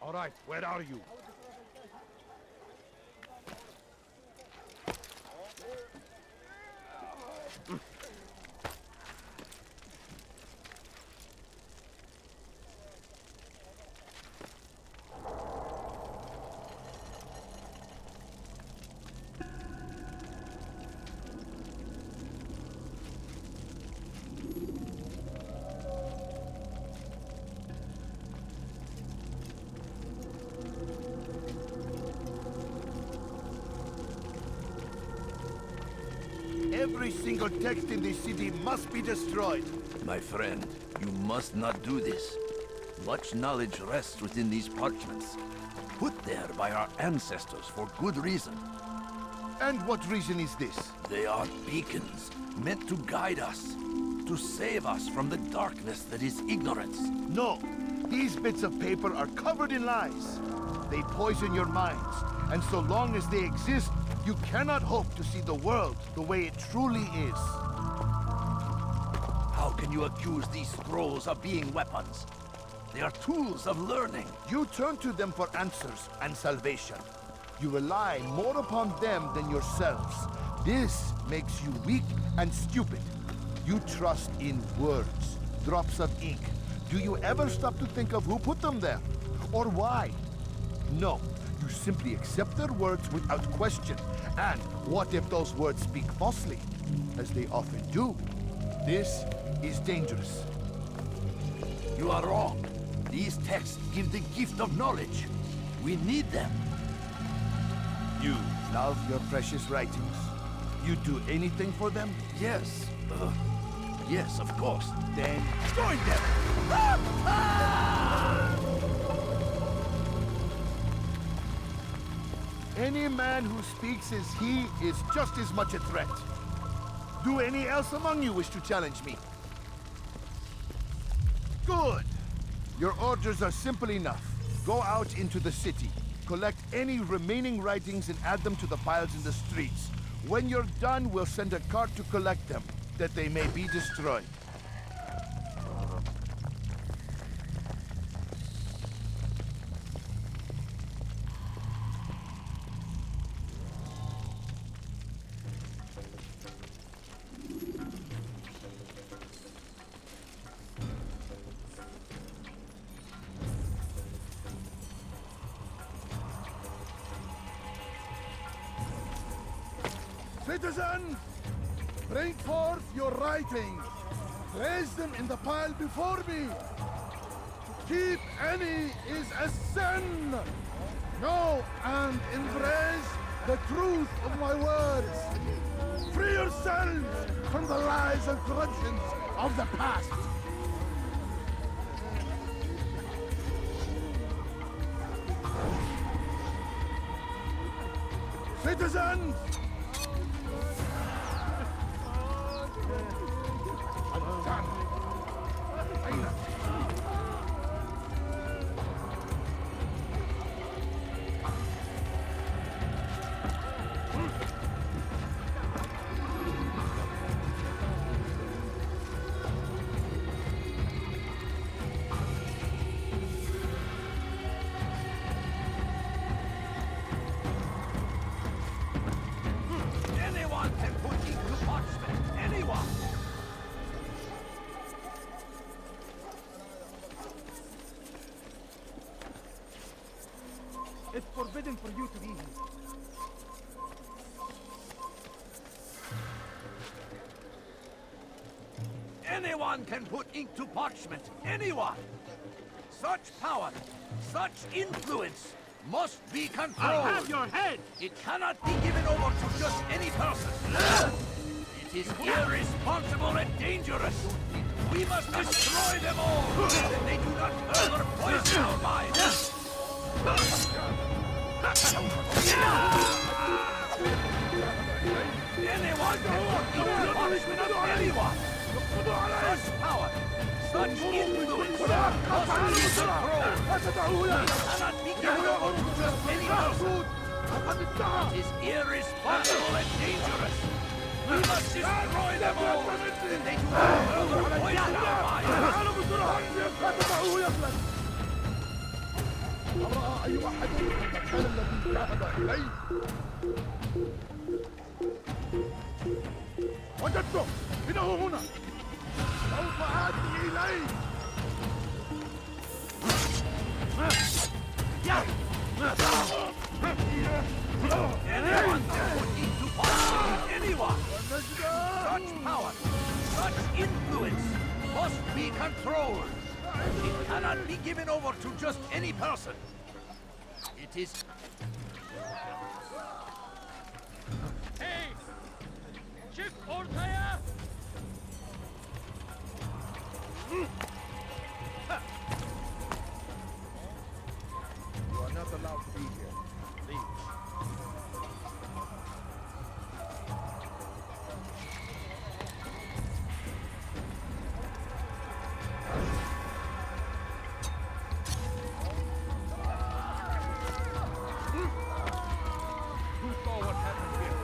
All right, where are you? Every single text in this city must be destroyed. My friend, you must not do this. Much knowledge rests within these parchments, put there by our ancestors for good reason. And what reason is this? They are beacons, meant to guide us, to save us from the darkness that is ignorance. No, these bits of paper are covered in lies. They poison your minds, and so long as they exist, you cannot hope to see the world the way it truly is. How can you accuse these scrolls of being weapons? They are tools of learning. You turn to them for answers and salvation. You rely more upon them than yourselves. This makes you weak and stupid. You trust in words, drops of ink. Do you ever stop to think of who put them there? Or why? No. You simply accept their words without question. And what if those words speak falsely? As they often do. This is dangerous. You are wrong. These texts give the gift of knowledge. We need them. You love your precious writings. You do anything for them? Yes. Yes, of course. Then join them! Any man who speaks as he is just as much a threat. Do any else among you wish to challenge me? Good. Your orders are simple enough. Go out into the city. Collect any remaining writings and add them to the piles in the streets. When you're done, we'll send a cart to collect them, that they may be destroyed. Citizens, bring forth your writings. Place them in the pile before me. To keep any is a sin. Know and embrace the truth of my words. Free yourselves from the lies and corruptions of the past. Citizens! Anyone can put ink to parchment. Anyone! It's forbidden for you to be here. Anyone can put ink to parchment. Anyone! Such power, such influence must be controlled. I have your head! It cannot be given over to just any person. It is irresponsible and dangerous. We must destroy them all, that they do not further poison our minds. Anyone can put equal punishment on anyone. Such power, such influence must be controlled. It cannot be given over to just any person. It is irresponsible and dangerous. We must destroy them all, that they do not further poison our minds. أرى أي واحد المكان الذي ذهب إليه؟ وجدته! إنه هنا! سوف آتي إليه! Anyone can put into power anyone! Such power, such influence must be controlled. It cannot be given over to just any person. It is... Hey! Çık ortaya! You are not allowed to be here. Leave. Who saw what happened here?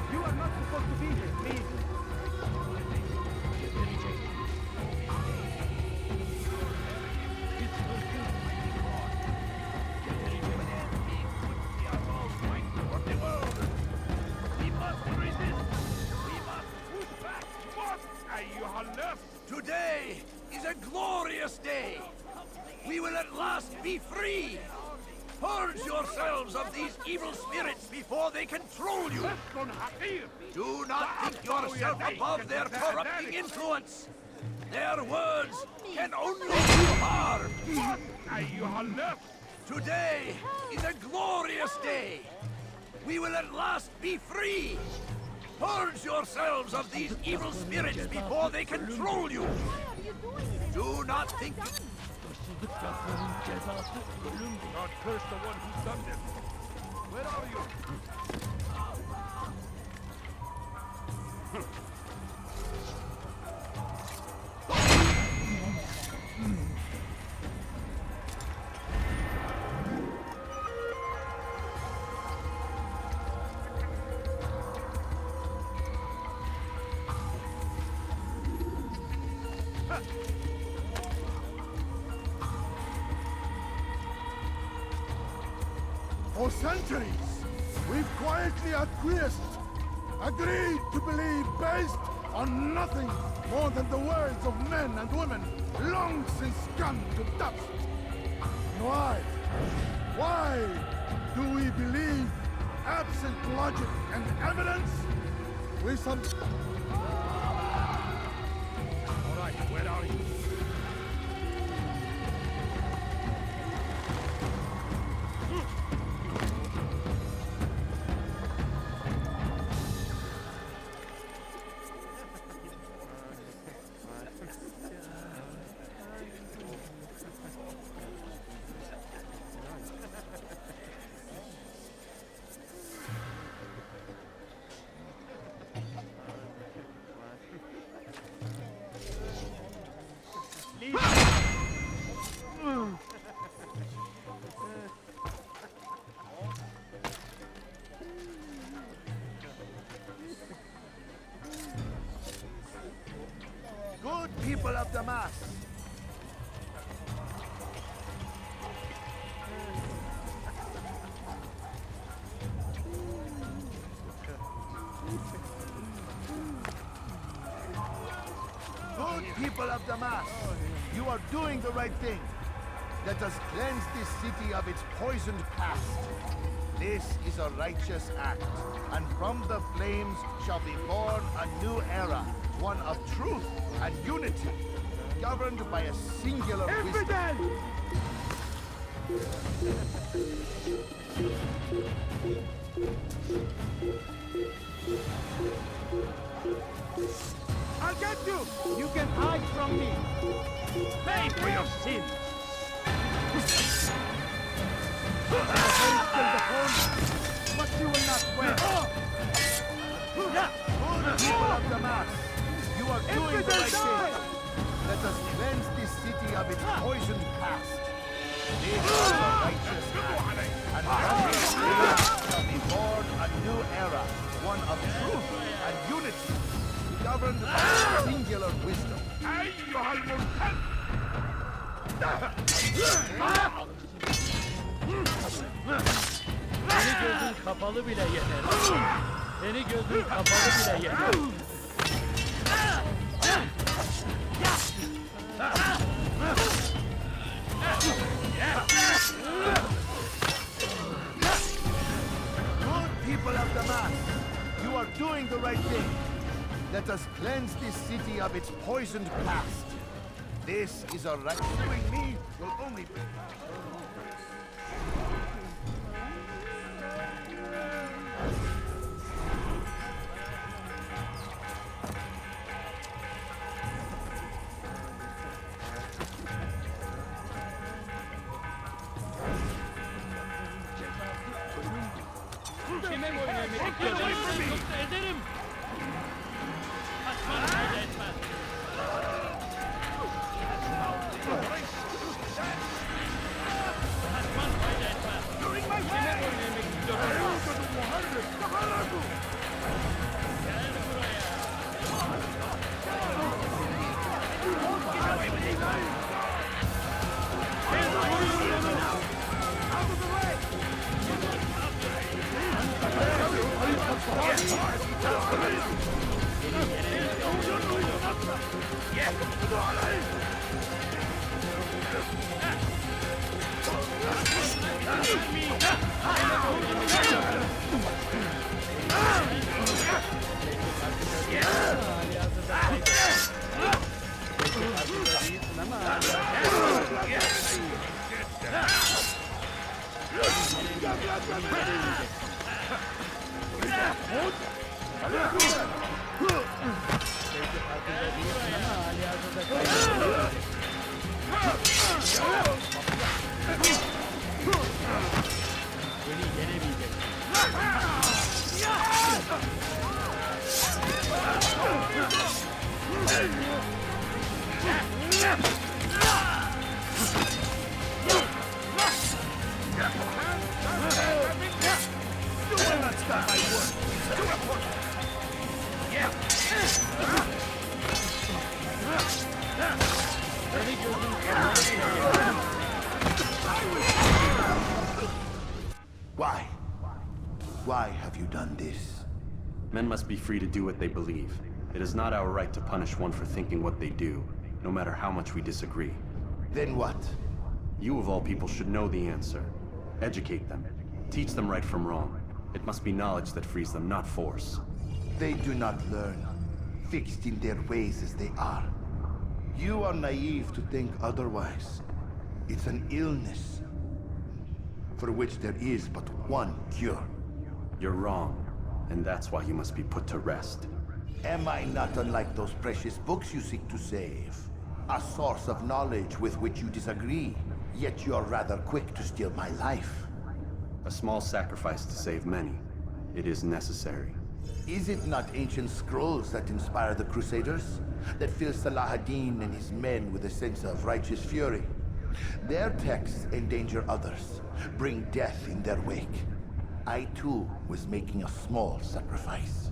You are not supposed to be here, please. We must resist. We must push back. What? You have left. Today is a glorious day. We will at last be free. Purge yourselves of these evil spirits before they control you. Do not think yourself above their corrupting influence. Their words can only do harm. Today is a glorious day. We will at last be free. Purge yourselves of these evil spirits before they control you. Do not think... God curse the one who's done this. Where are you? For centuries, we've quietly acquiesced, agreed to believe based on nothing more than the words of men and women long since gone to dust. Why? Why do we believe, absent logic and evidence, we some... All right, where are you? Good people of Damas. Good people of Damas, you are doing the right thing. Let us cleanse this city of its poisoned past. This is a righteous act, and from the flames shall be born a new era, one of truth and unity, governed by a singular wisdom. I'll get you! You can hide from me! Pay for your sins! But you will not wear. Good people of Damas, you are doing the right thing. Let us cleanse this city of its poisoned past. This is a righteous act, and from the flames shall be born a new era, one of truth and unity, governed by a singular wisdom. Seni gözün kapalı bile yener. Seni gözün kapalı bile yener. Good people of Damas, you are doing the right thing. Let us cleanse this city of its poisoned past. This is a right. Doing me will only be. Kime boyun eğmek yoksa ederim. Kaçman fayda etmez. Kaçman fayda etmez. Kime boyun eğmek istiyorsun? Gel buraya. Men must be free to do what they believe. It is not our right to punish one for thinking what they do, no matter how much we disagree. Then what? You of all people should know the answer. Educate them. Teach them right from wrong. It must be knowledge that frees them, not force. They do not learn, fixed in their ways as they are. You are naive to think otherwise. It's an illness, for which there is but one cure. You're wrong, and that's why you must be put to rest. Am I not unlike those precious books you seek to save? A source of knowledge with which you disagree, yet you are rather quick to steal my life. A small sacrifice to save many. It is necessary. Is it not ancient scrolls that inspire the Crusaders? That fill Salah ad-Din and his men with a sense of righteous fury? Their texts endanger others, bring death in their wake. I too was making a small sacrifice.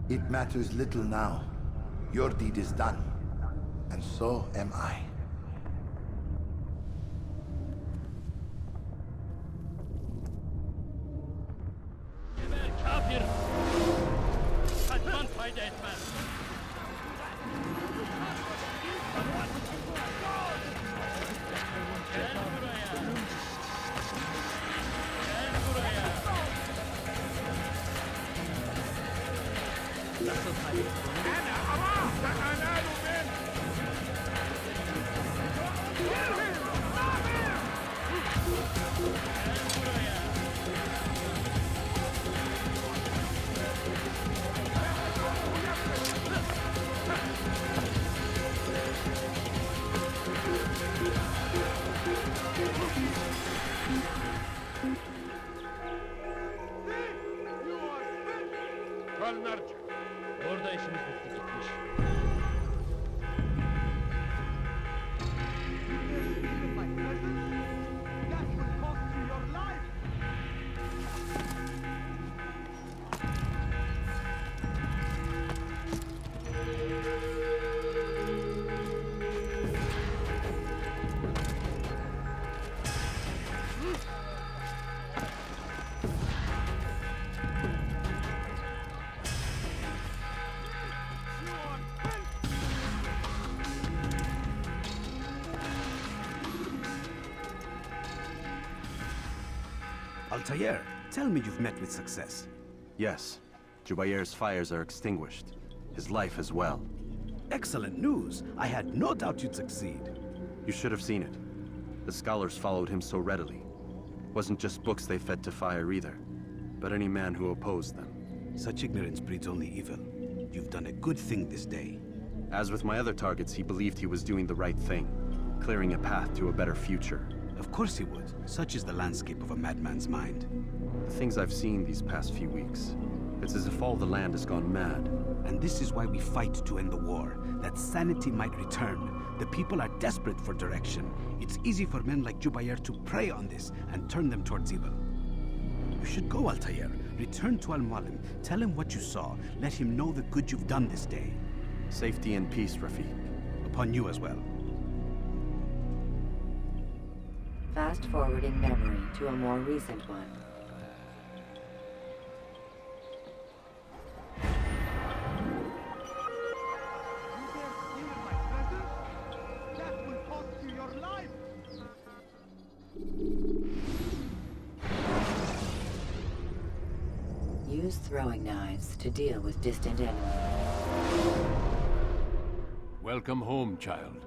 It matters little now. Your deed is done, and so am I. Orada işimiz bitti gitmiş. Altair, tell me you've met with success. Yes. Jubair's fires are extinguished. His life as well. Excellent news. I had no doubt you'd succeed. You should have seen it. The scholars followed him so readily. Wasn't just books they fed to fire either, but any man who opposed them. Such ignorance breeds only evil. You've done a good thing this day. As with my other targets, he believed he was doing the right thing, clearing a path to a better future. Of course he would. Such is the landscape of a madman's mind. The things I've seen these past few weeks, it's as if all the land has gone mad. And this is why we fight to end the war, that sanity might return. The people are desperate for direction. It's easy for men like Jubair to prey on this and turn them towards evil. You should go, Altair. Return to Al-Mualim. Tell him what you saw. Let him know the good you've done this day. Safety and peace, Rafiq. Upon you as well. Fast-forwarding memory to a more recent one. Use throwing knives to deal with distant enemies. Welcome home, child.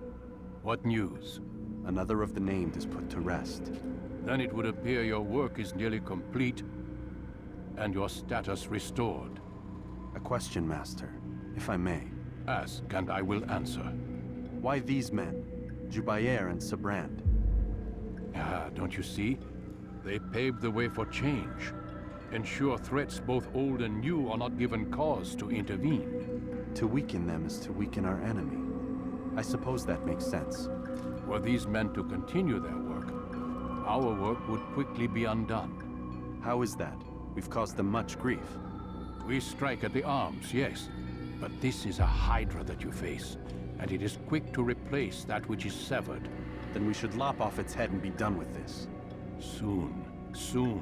What news? Another of the named is put to rest. Then it would appear your work is nearly complete, and your status restored. A question, Master, if I may. Ask, and I will answer. Why these men? Jubair and Sibrand? Ah, don't you see? They paved the way for change. Ensure threats both old and new are not given cause to intervene. To weaken them is to weaken our enemy. I suppose that makes sense. Were these men to continue their work, our work would quickly be undone. How is that? We've caused them much grief. We strike at the arms, yes. But this is a hydra that you face, and it is quick to replace that which is severed. Then we should lop off its head and be done with this. Soon, soon.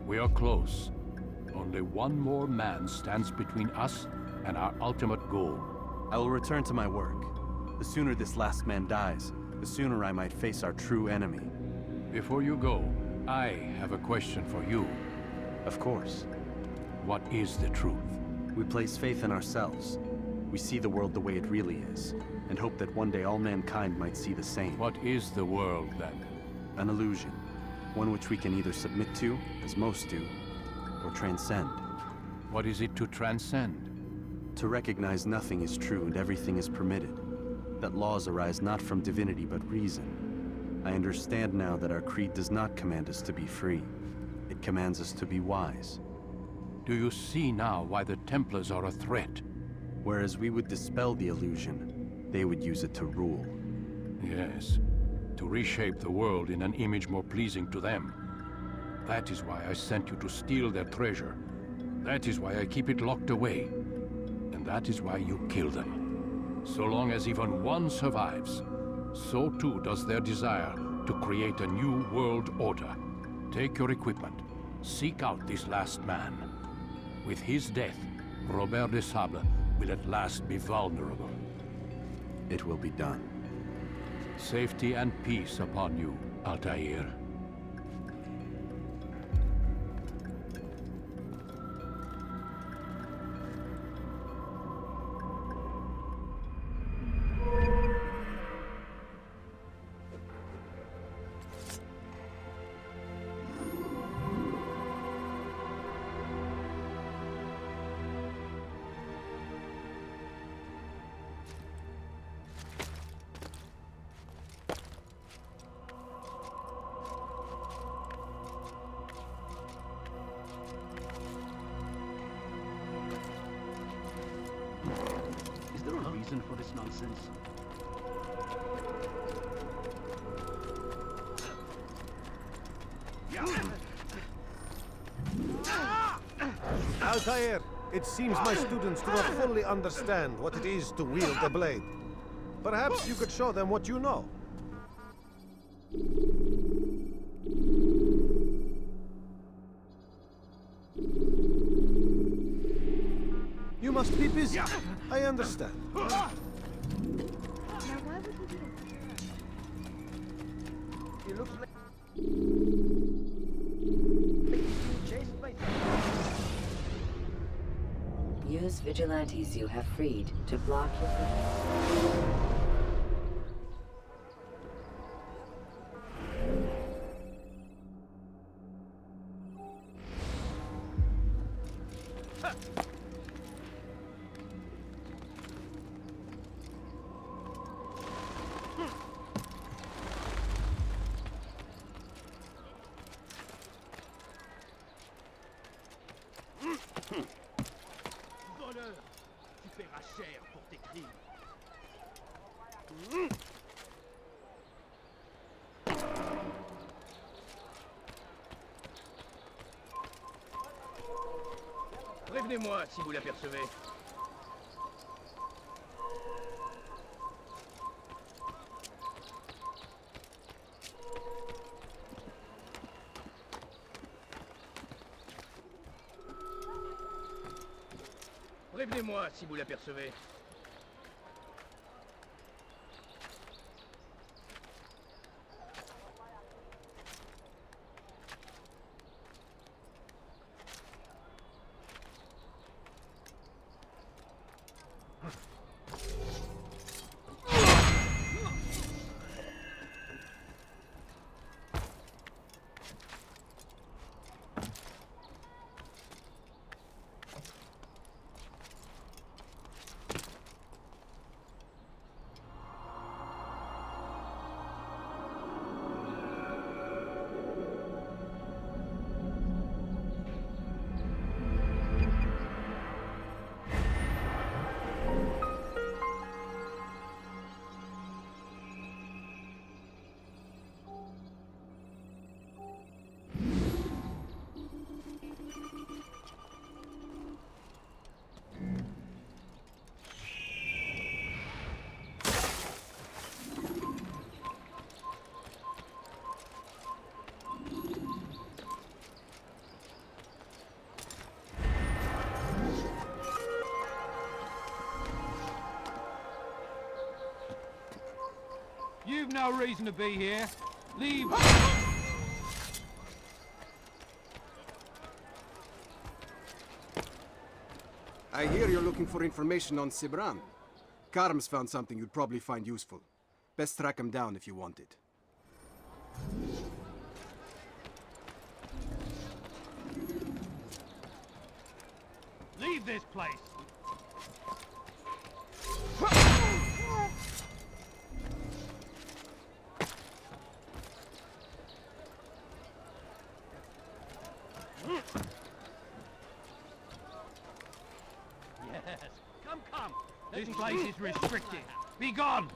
We are close. Only one more man stands between us and our ultimate goal. I will return to my work. The sooner this last man dies, the sooner I might face our true enemy. Before you go, I have a question for you. Of course. What is the truth? We place faith in ourselves. We see the world the way it really is, and hope that one day all mankind might see the same. What is the world, then? An illusion. One which we can either submit to, as most do, or transcend. What is it to transcend? To recognize nothing is true and everything is permitted. That laws arise not from divinity but reason. I understand now that our creed does not command us to be free. It commands us to be wise. Do you see now why the Templars are a threat? Whereas we would dispel the illusion, they would use it to rule. Yes, to reshape the world in an image more pleasing to them. That is why I sent you to steal their treasure. That is why I keep it locked away. And that is why you kill them. So long as even one survives, so too does their desire to create a new world order. Take your equipment. Seek out this last man. With his death, Robert de Sable will at last be vulnerable. It will be done. Safety and peace upon you, Altair. Is there a reason for this nonsense? Altair, it seems my students do not fully understand what it is to wield a blade. Perhaps you could show them what you know. You must be busy. I understand. Now, why would he do that? It looks like he's being chased by Use vigilantes you have freed to block your... Voleur, tu paieras cher pour tes crimes. Prévenez-moi si vous l'apercevez. Prévenez-moi si vous l'apercevez. You've no reason to be here. Leave. I hear you're looking for information on Sibran. Karm's found something you'd probably find useful. Best track him down if you want it. Leave this place. Yes, come. This place is restricted. Be gone.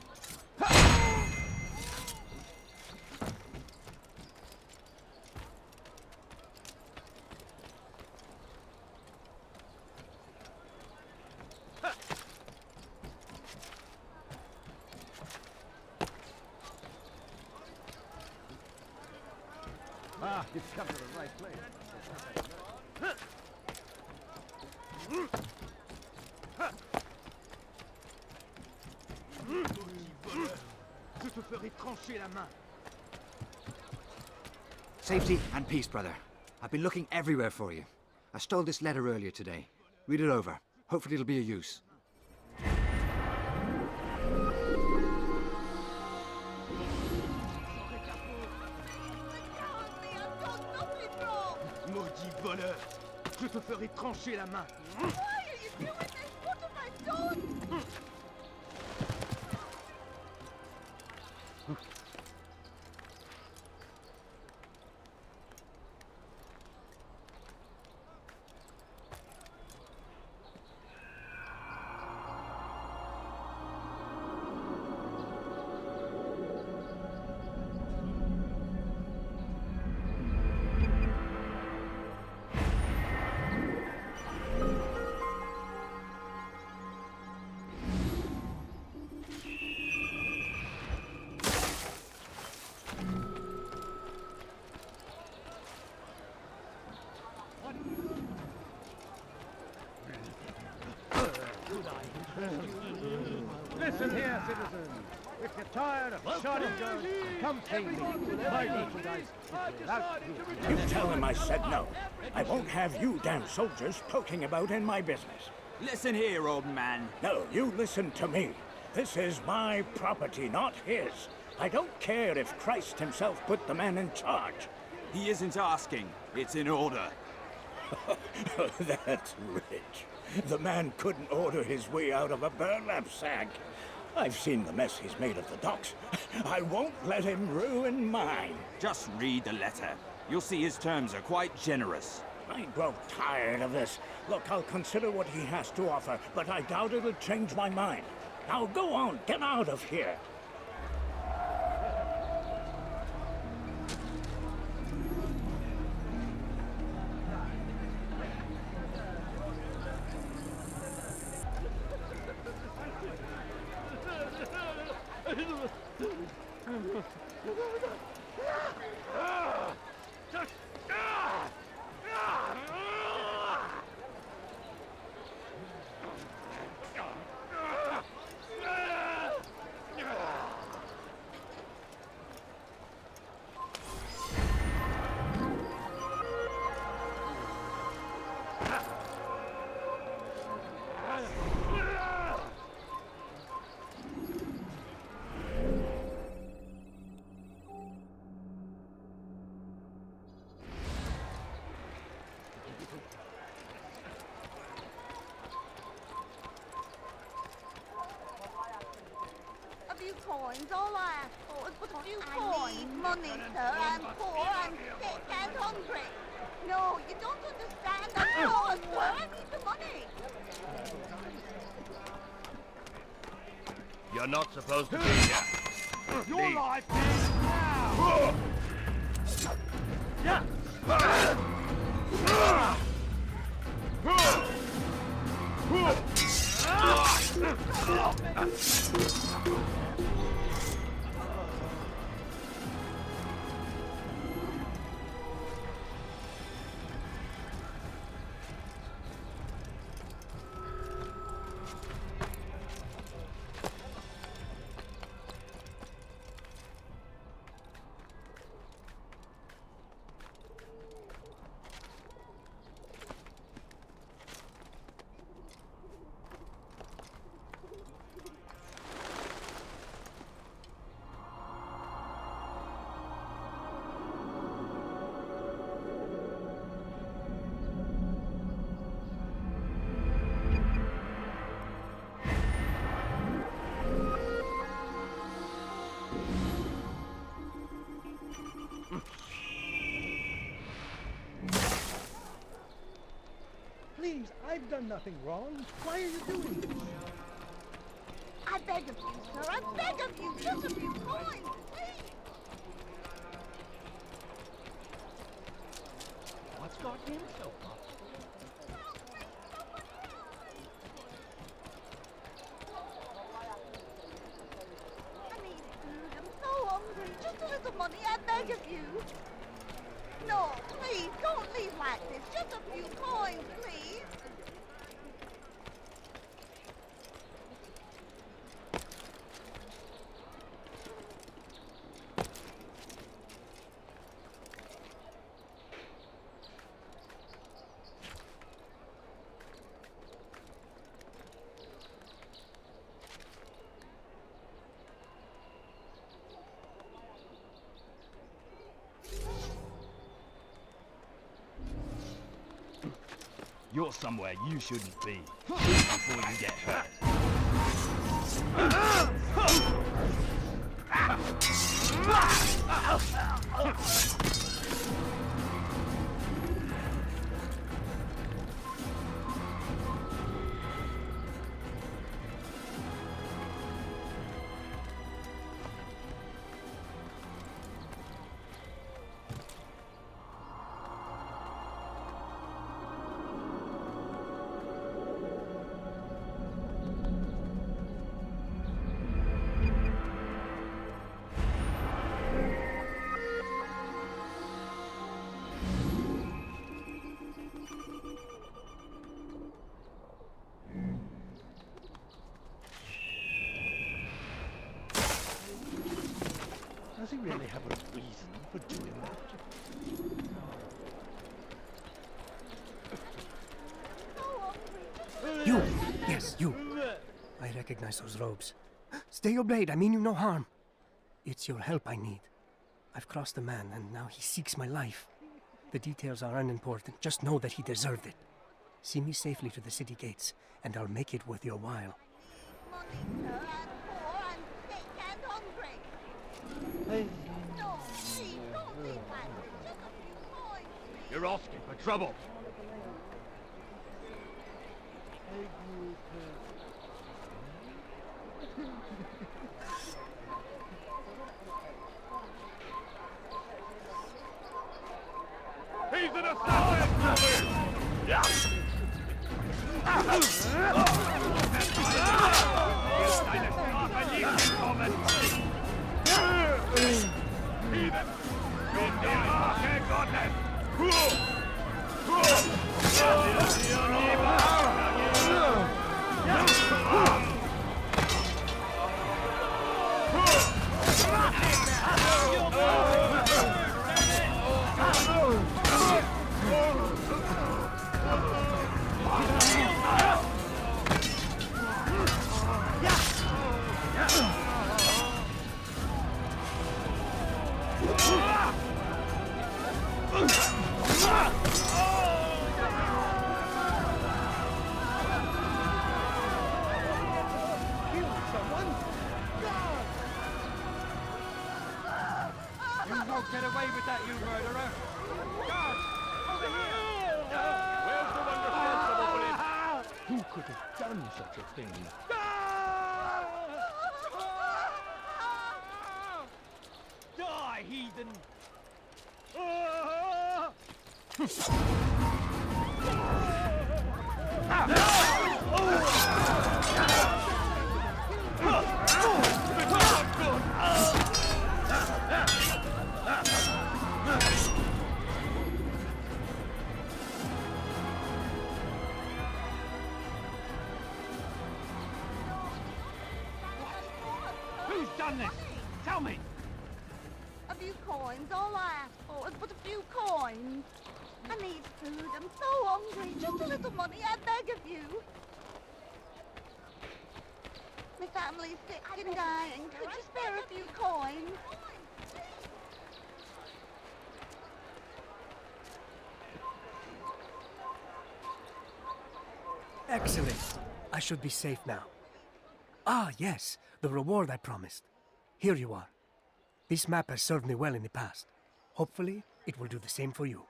Ah, you've come to the right place. Je te ferai trancher la main. Safety and peace, brother. I've been looking everywhere for you. I stole this letter earlier today. Read it over. Hopefully it'll be of use. Maudit voleur! Je te ferai trancher la main. Why are you doing this? What have I done? Listen here, citizen. If you're tired of shotting guns, come see me. My merchandise is without you. You tell him I said no. I won't have you damn soldiers poking about in my business. Listen here, old man. No, you listen to me. This is my property, not his. I don't care if Christ himself put the man in charge. He isn't asking. It's in order. That's rich. The man couldn't order his way out of a burlap sack. I've seen the mess he's made of the docks. I won't let him ruin mine. Just read the letter. You'll see his terms are quite generous. I grow tired of this. Look, I'll consider what he has to offer, but I doubt it'll change my mind. Now go on, get out of here. Coins, all I ask for is but a few coins. I need money, sir. I'm poor, I'm sick and hungry. No, you don't understand. I'm poor, sir. I need the money. You're not supposed to be here. Your life ends now! You've done nothing wrong. Why are you doing this? I beg of you, sir. I beg of you. Just a few coins, please. What's got him so pumped? I need food. I'm so hungry. Just a little money. I beg of you. No, please, don't leave like this. Just a few coins, please. You're somewhere you shouldn't be. Before you get hurt. Does he really have a reason for doing that? You! Yes, you! I recognize those robes. Stay your blade, I mean you no harm. It's your help I need. I've crossed a man, and now he seeks my life. The details are unimportant, just know that he deserved it. See me safely to the city gates, and I'll make it worth your while. Money, sir. I'm poor, I'm sick and hungry. Hey. No, please, don't leave like this. Just a few coins, please. You're asking for trouble. He's an assassin! Yeah. Get away with that, you murderer! Guards! Over here! Where's the one responsible for this? Who could have done such a thing? Die, heathen! Who's done this? Tell me! A few coins, all I ask for is but a few coins. I need food, I'm so hungry. Just a little money, I beg of you. My family's sick and dying. Could you spare a few coins? Excellent. I should be safe now. Ah, yes, the reward I promised. Here you are. This map has served me well in the past. Hopefully, it will do the same for you.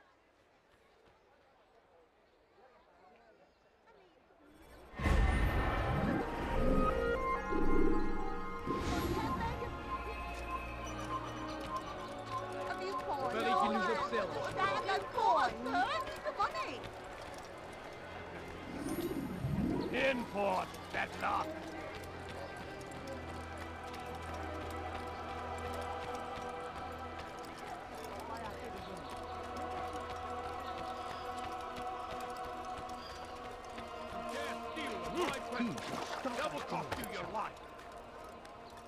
your life.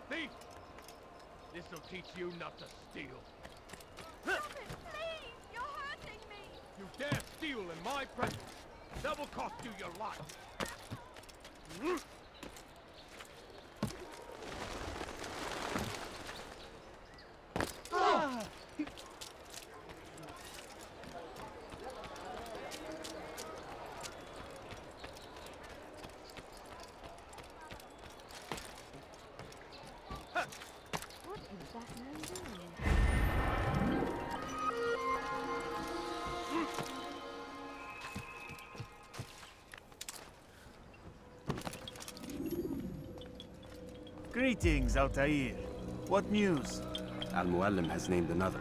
Thief! This'll teach you not to steal. Stop it, please! You're hurting me! You dare steal in my presence, that will cost you your life. Ah! What is that man doing? Greetings, Altair. What news? Al-Mualim has named another.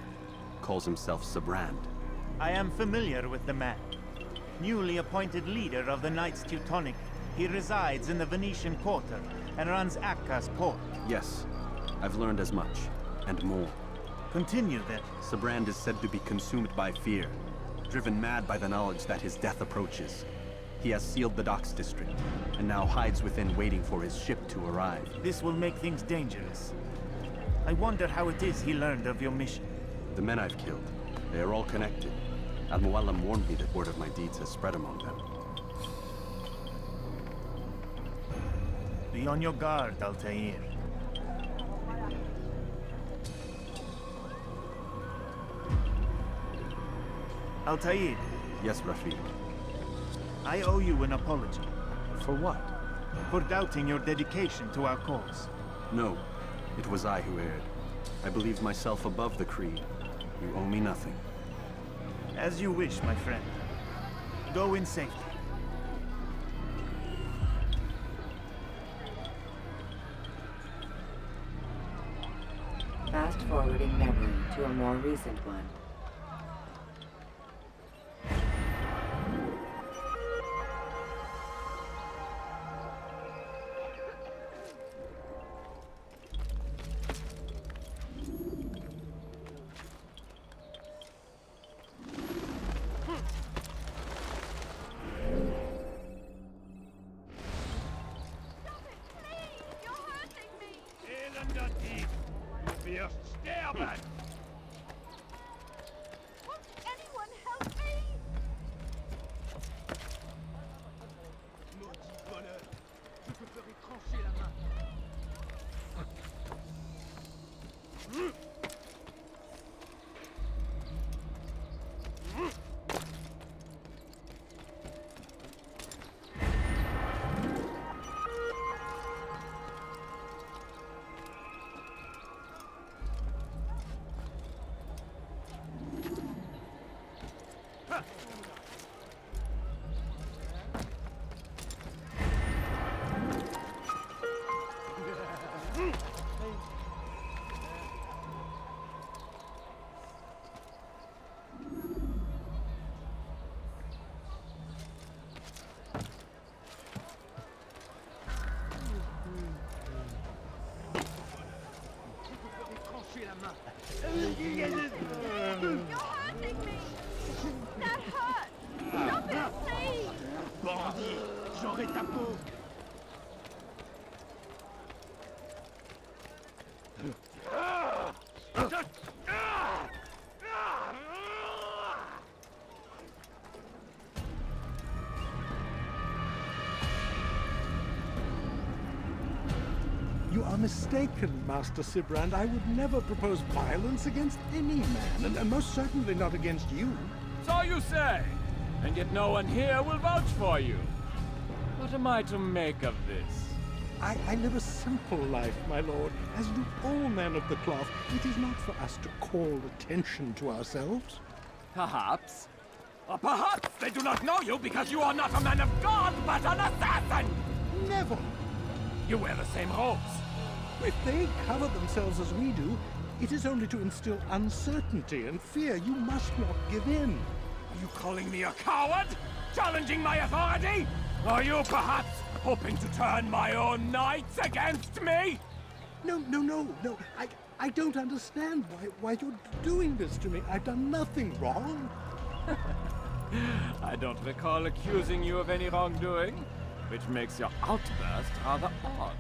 Calls himself Sabrand. I am familiar with the man. Newly appointed leader of the Knights Teutonic, he resides in the Venetian Quarter and runs Akka's port. Yes, I've learned as much, and more. Continue then. Sabrand is said to be consumed by fear, driven mad by the knowledge that his death approaches. He has sealed the docks district, and now hides within waiting for his ship to arrive. This will make things dangerous. I wonder how it is he learned of your mission. The men I've killed, they are all connected. Al-Mualim warned me that word of my deeds has spread among them. Be on your guard, Altair. Altair. Yes, Rafiq. I owe you an apology. For what? For doubting your dedication to our cause. No, it was I who erred. I believed myself above the creed. You owe me nothing. As you wish, my friend. Go in safety. Fast forwarding memory to a more recent one. Elender Dieb! Du wirst sterben! Won't anyone help me? Maudit voleur! Je te ferai trancher la main! You're hurting me! That hurts! Stop it, please! Bandit! J'aurai ta peau! You are mistaken, Master Sibrand. I would never propose violence against any man, and most certainly not against you. So you say, and yet no one here will vouch for you. What am I to make of this? I live a simple life, my lord, as do all men of the cloth. It is not for us to call attention to ourselves. Perhaps. Or perhaps they do not know you because you are not a man of God, but an assassin! Never! You wear the same robes. If they cover themselves as we do, it is only to instill uncertainty and fear. You must not give in. Are you calling me a coward? Challenging my authority? Are you perhaps hoping to turn my own knights against me? No. I don't understand why you're doing this to me. I've done nothing wrong. I don't recall accusing you of any wrongdoing, which makes your outburst rather odd.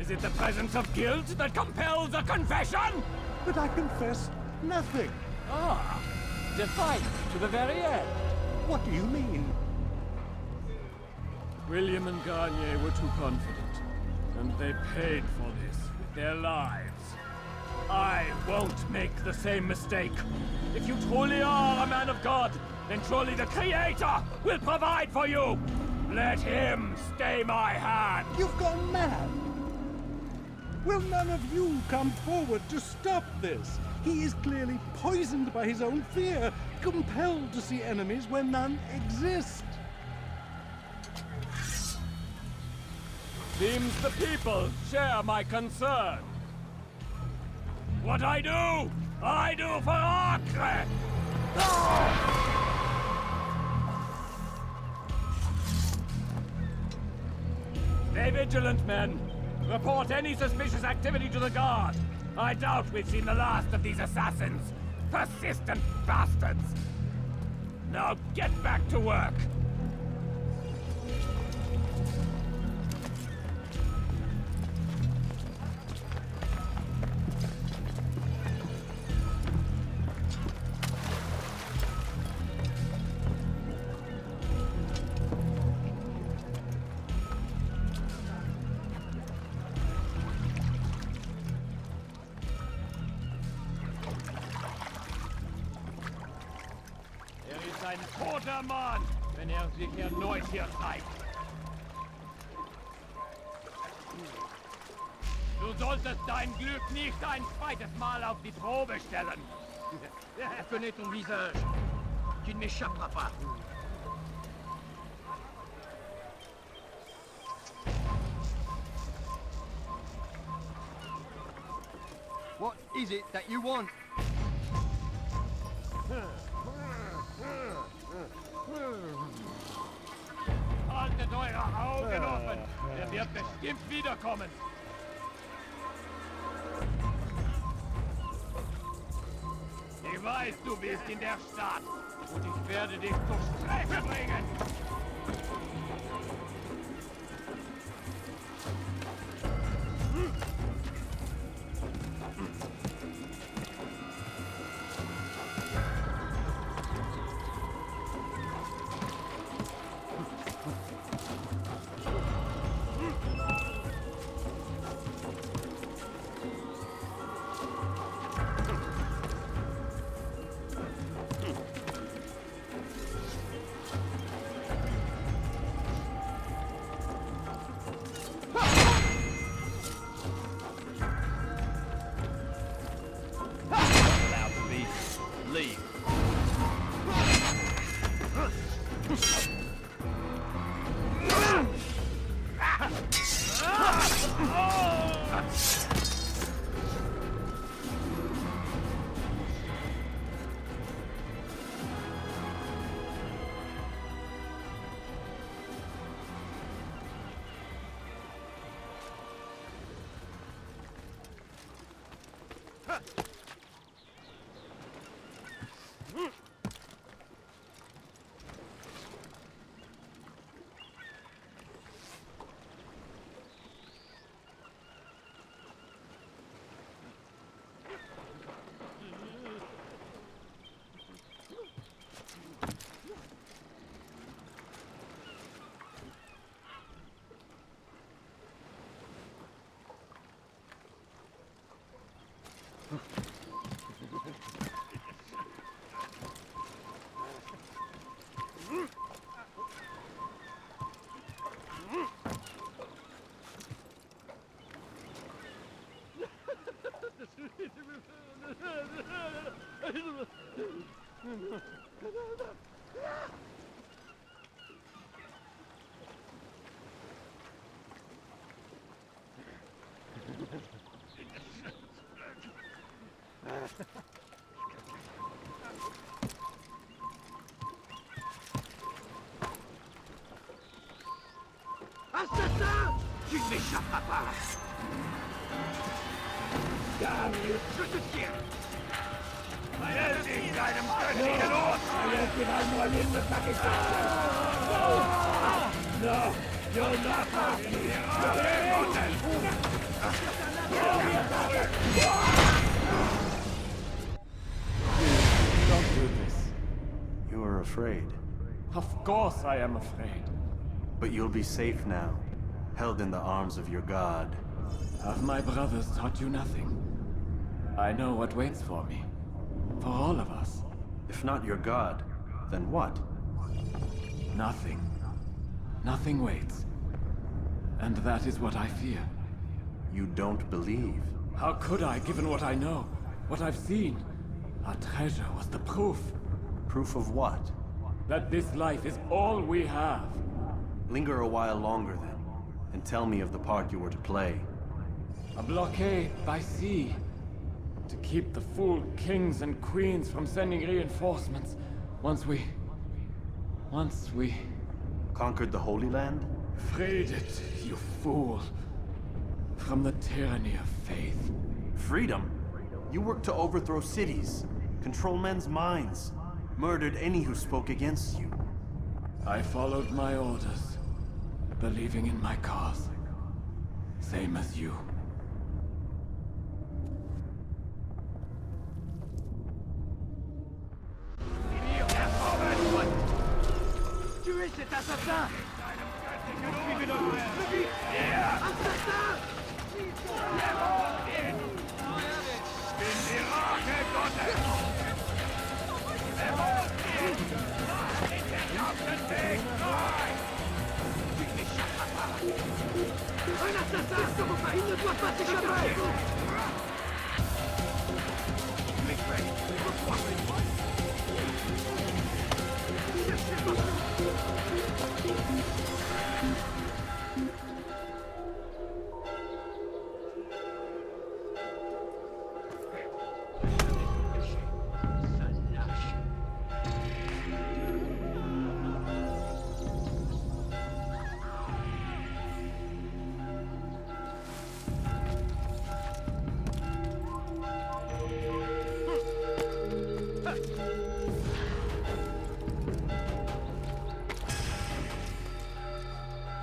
Is it the presence of guilt that compels a confession? But I confess nothing. Ah, defiant to the very end. What do you mean? William and Garnier were too confident, and they paid for this with their lives. I won't make the same mistake. If you truly are a man of God, then surely the Creator will provide for you. Let him stay my hand. You've gone mad. Will none of you come forward to stop this? He is clearly poisoned by his own fear, compelled to see enemies where none exist. Seems the people share my concern. What I do for Acre! Stay vigilant, men. Report any suspicious activity to the guard. I doubt we've seen the last of these assassins. Persistent bastards. Now get back to work. Ein toter Mann, wenn sich erneut hier treibt. Du solltest dein Glück nicht ein zweites Mal auf die Probe stellen. Je connais ton visage. Tu ne m'échapperas pas. What is it that you want? Haltet eure Augen offen! Er wird bestimmt wiederkommen! Ich weiß, du bist in der Stadt und ich werde dich zur Strecke bringen! Assassin! Tu ne m'échapperas pas! Damn you! Je te tiens! Stell dich deinem göttlichen Ort! No! You'll not hurt me! afraid. Of course I am afraid. But you'll be safe now, held in the arms of your god. Have my brothers taught you nothing? I know what waits for me. For all of us. If not your god, then what? Nothing. Nothing waits. And that is what I fear. You don't believe? How could I, given what I know? What I've seen? Our treasure was the proof. Proof of what? That this life is all we have. Linger a while longer then, and tell me of the part you were to play. A blockade by sea. To keep the fool kings and queens from sending reinforcements. Once we... Conquered the Holy Land? Freed it, you fool. From the tyranny of faith. Freedom? You worked to overthrow cities, control men's minds, murdered any who spoke against you. I followed my orders, believing in my cause. Same as you. Tuez cet assassin! Suivez notre père! Plus vite! Assassin! Bin die Rache Gottes! Auf den Weg frei! Un assassin! Il ne doit pas s'échapper!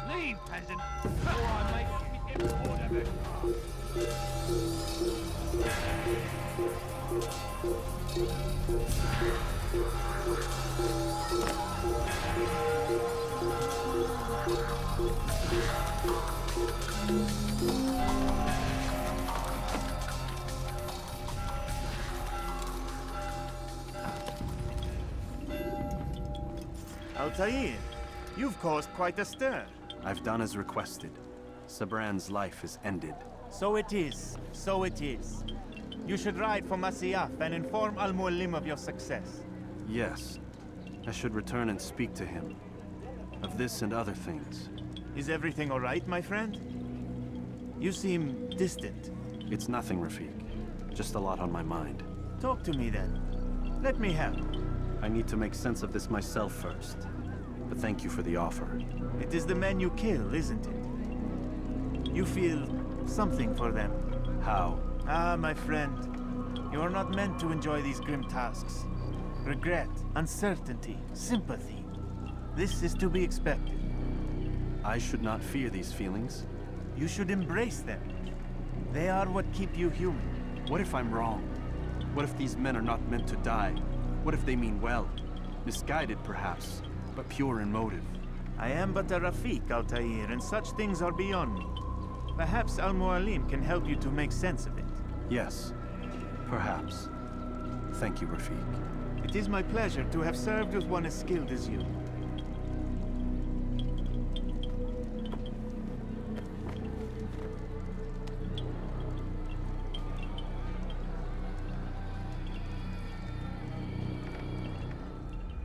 Leave, peasant! Go on, mate. Give me whatever. Altair, you've caused quite a stir. I've done as requested. Sabran's life is ended. So it is. So it is. You should ride for Masyaf and inform Al-Mualim of your success. Yes. I should return and speak to him. Of this and other things. Is everything all right, my friend? You seem distant. It's nothing, Rafik. Just a lot on my mind. Talk to me then. Let me help. I need to make sense of this myself first. But thank you for the offer. It is the men you kill, isn't it? You feel something for them. How? Ah, my friend. You are not meant to enjoy these grim tasks. Regret, uncertainty, sympathy. This is to be expected. I should not fear these feelings. You should embrace them. They are what keep you human. What if I'm wrong? What if these men are not meant to die? What if they mean well? Misguided, perhaps, but pure in motive. I am but a Rafik, Altair, and such things are beyond me. Perhaps Al-Mualim can help you to make sense of it. Yes, perhaps. Thank you, Rafik. It is my pleasure to have served with one as skilled as you.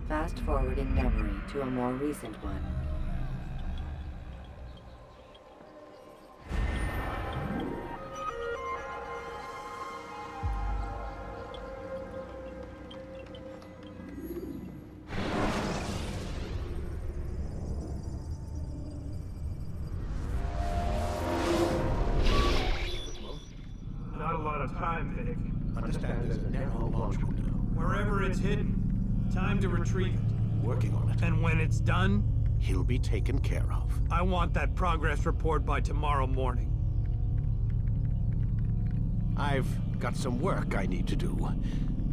Fast forwarding memory to a more recent one. Not a lot of time, Vic. Understand there's a narrow launch window. Wherever it's hidden, time to retrieve it. Working on it. And when it's done, He'll be taken care of. I want that progress report by tomorrow morning. I've got some work I need to do.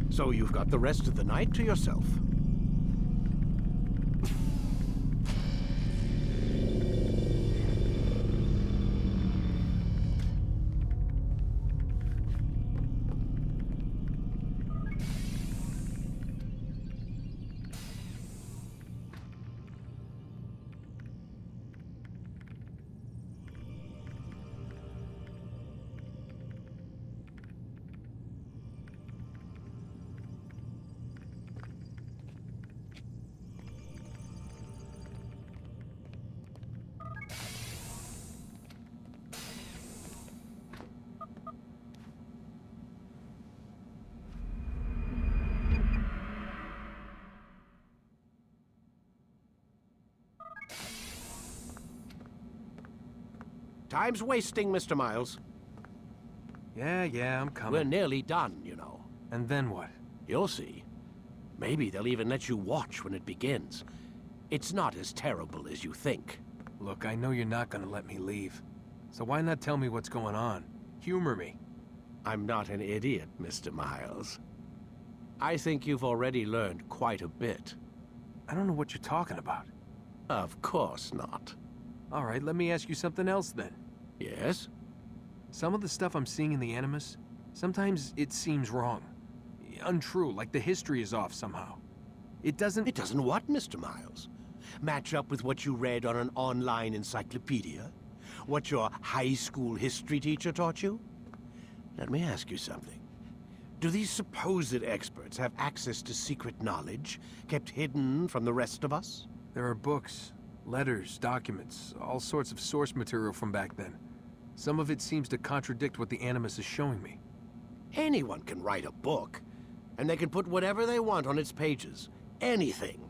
So you've got the rest of the night to yourself. Time's wasting, Mr. Miles. Yeah, I'm coming. We're nearly done, you know. And then what? You'll see. Maybe they'll even let you watch when it begins. It's not as terrible as you think. Look, I know you're not gonna let me leave. So why not tell me what's going on? Humor me. I'm not an idiot, Mr. Miles. I think you've already learned quite a bit. I don't know what you're talking about. Of course not. All right, let me ask you something else then. Yes? Some of the stuff I'm seeing in the Animus, sometimes it seems wrong. Untrue, like the history is off somehow. It doesn't... It doesn't what, Mr. Miles? Match up with what you read on an online encyclopedia? What your high school history teacher taught you? Let me ask you something. Do these supposed experts have access to secret knowledge, kept hidden from the rest of us? There are books, letters, documents, all sorts of source material from back then. Some of it seems to contradict what the Animus is showing me. Anyone can write a book, and they can put whatever they want on its pages. Anything.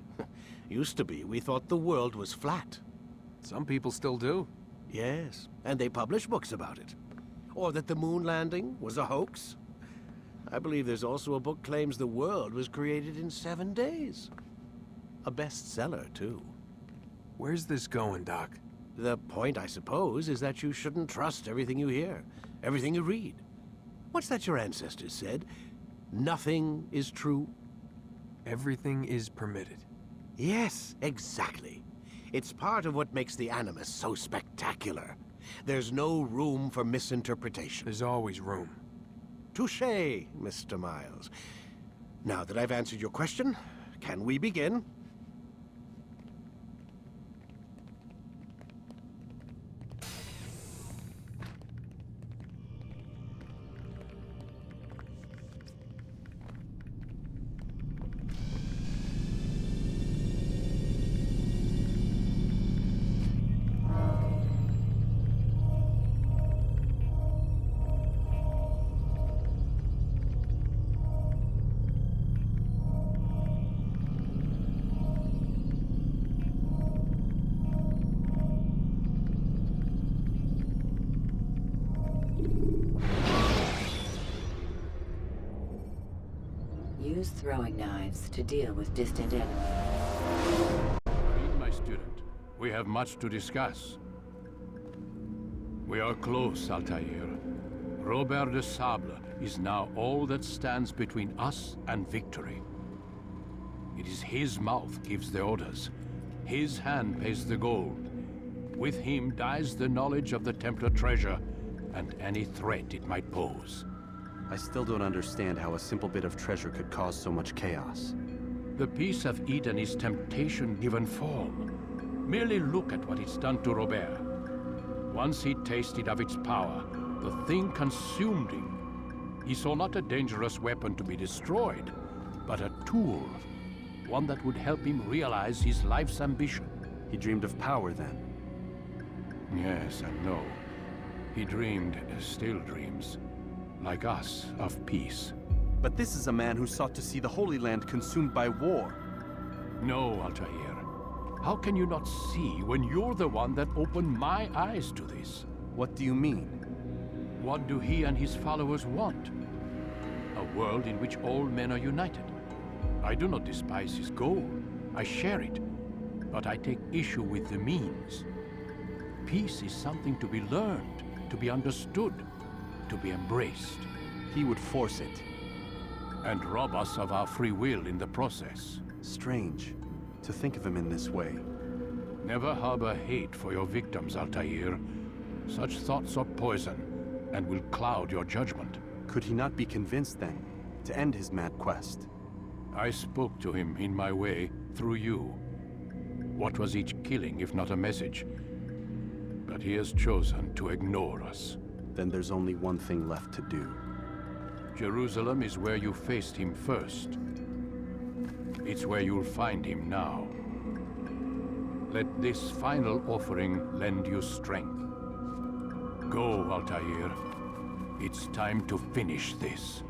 Used to be, we thought the world was flat. Some people still do. Yes, and they publish books about it. Or that the moon landing was a hoax. I believe there's also a book claims the world was created in 7 days. A bestseller, too. Where's this going, Doc? The point, I suppose, is that you shouldn't trust everything you hear, everything you read. What's that your ancestors said? Nothing is true? Everything is permitted. Yes, exactly. It's part of what makes the Animus so spectacular. There's no room for misinterpretation. There's always room. Touché, Mr. Miles. Now that I've answered your question, can we begin? Use throwing knives to deal with distant enemies. Read, my student. We have much to discuss. We are close, Altair. Robert de Sable is now all that stands between us and victory. It is his mouth gives the orders. His hand pays the gold. With him dies the knowledge of the Templar treasure and any threat it might pose. I still don't understand how a simple bit of treasure could cause so much chaos. The Peace of Eden is temptation given form. Merely look at what it's done to Robert. Once he tasted of its power, the thing consumed him. He saw not a dangerous weapon to be destroyed, but a tool. One that would help him realize his life's ambition. He dreamed of power then? Yes and no. He dreamed, still dreams. Like us, of peace. But this is a man who sought to see the Holy Land consumed by war. No, Altair. How can you not see when you're the one that opened my eyes to this? What do you mean? What do he and his followers want? A world in which all men are united. I do not despise his goal. I share it. But I take issue with the means. Peace is something to be learned, to be understood, to be embraced. He would force it. And rob us of our free will in the process. Strange, to think of him in this way. Never harbor hate for your victims, Altair. Such thoughts are poison, and will cloud your judgment. Could he not be convinced, then, to end his mad quest? I spoke to him in my way, through you. What was each killing, if not a message? But he has chosen to ignore us. Then there's only one thing left to do. Jerusalem is where you faced him first. It's where you'll find him now. Let this final offering lend you strength. Go, Altair. It's time to finish this.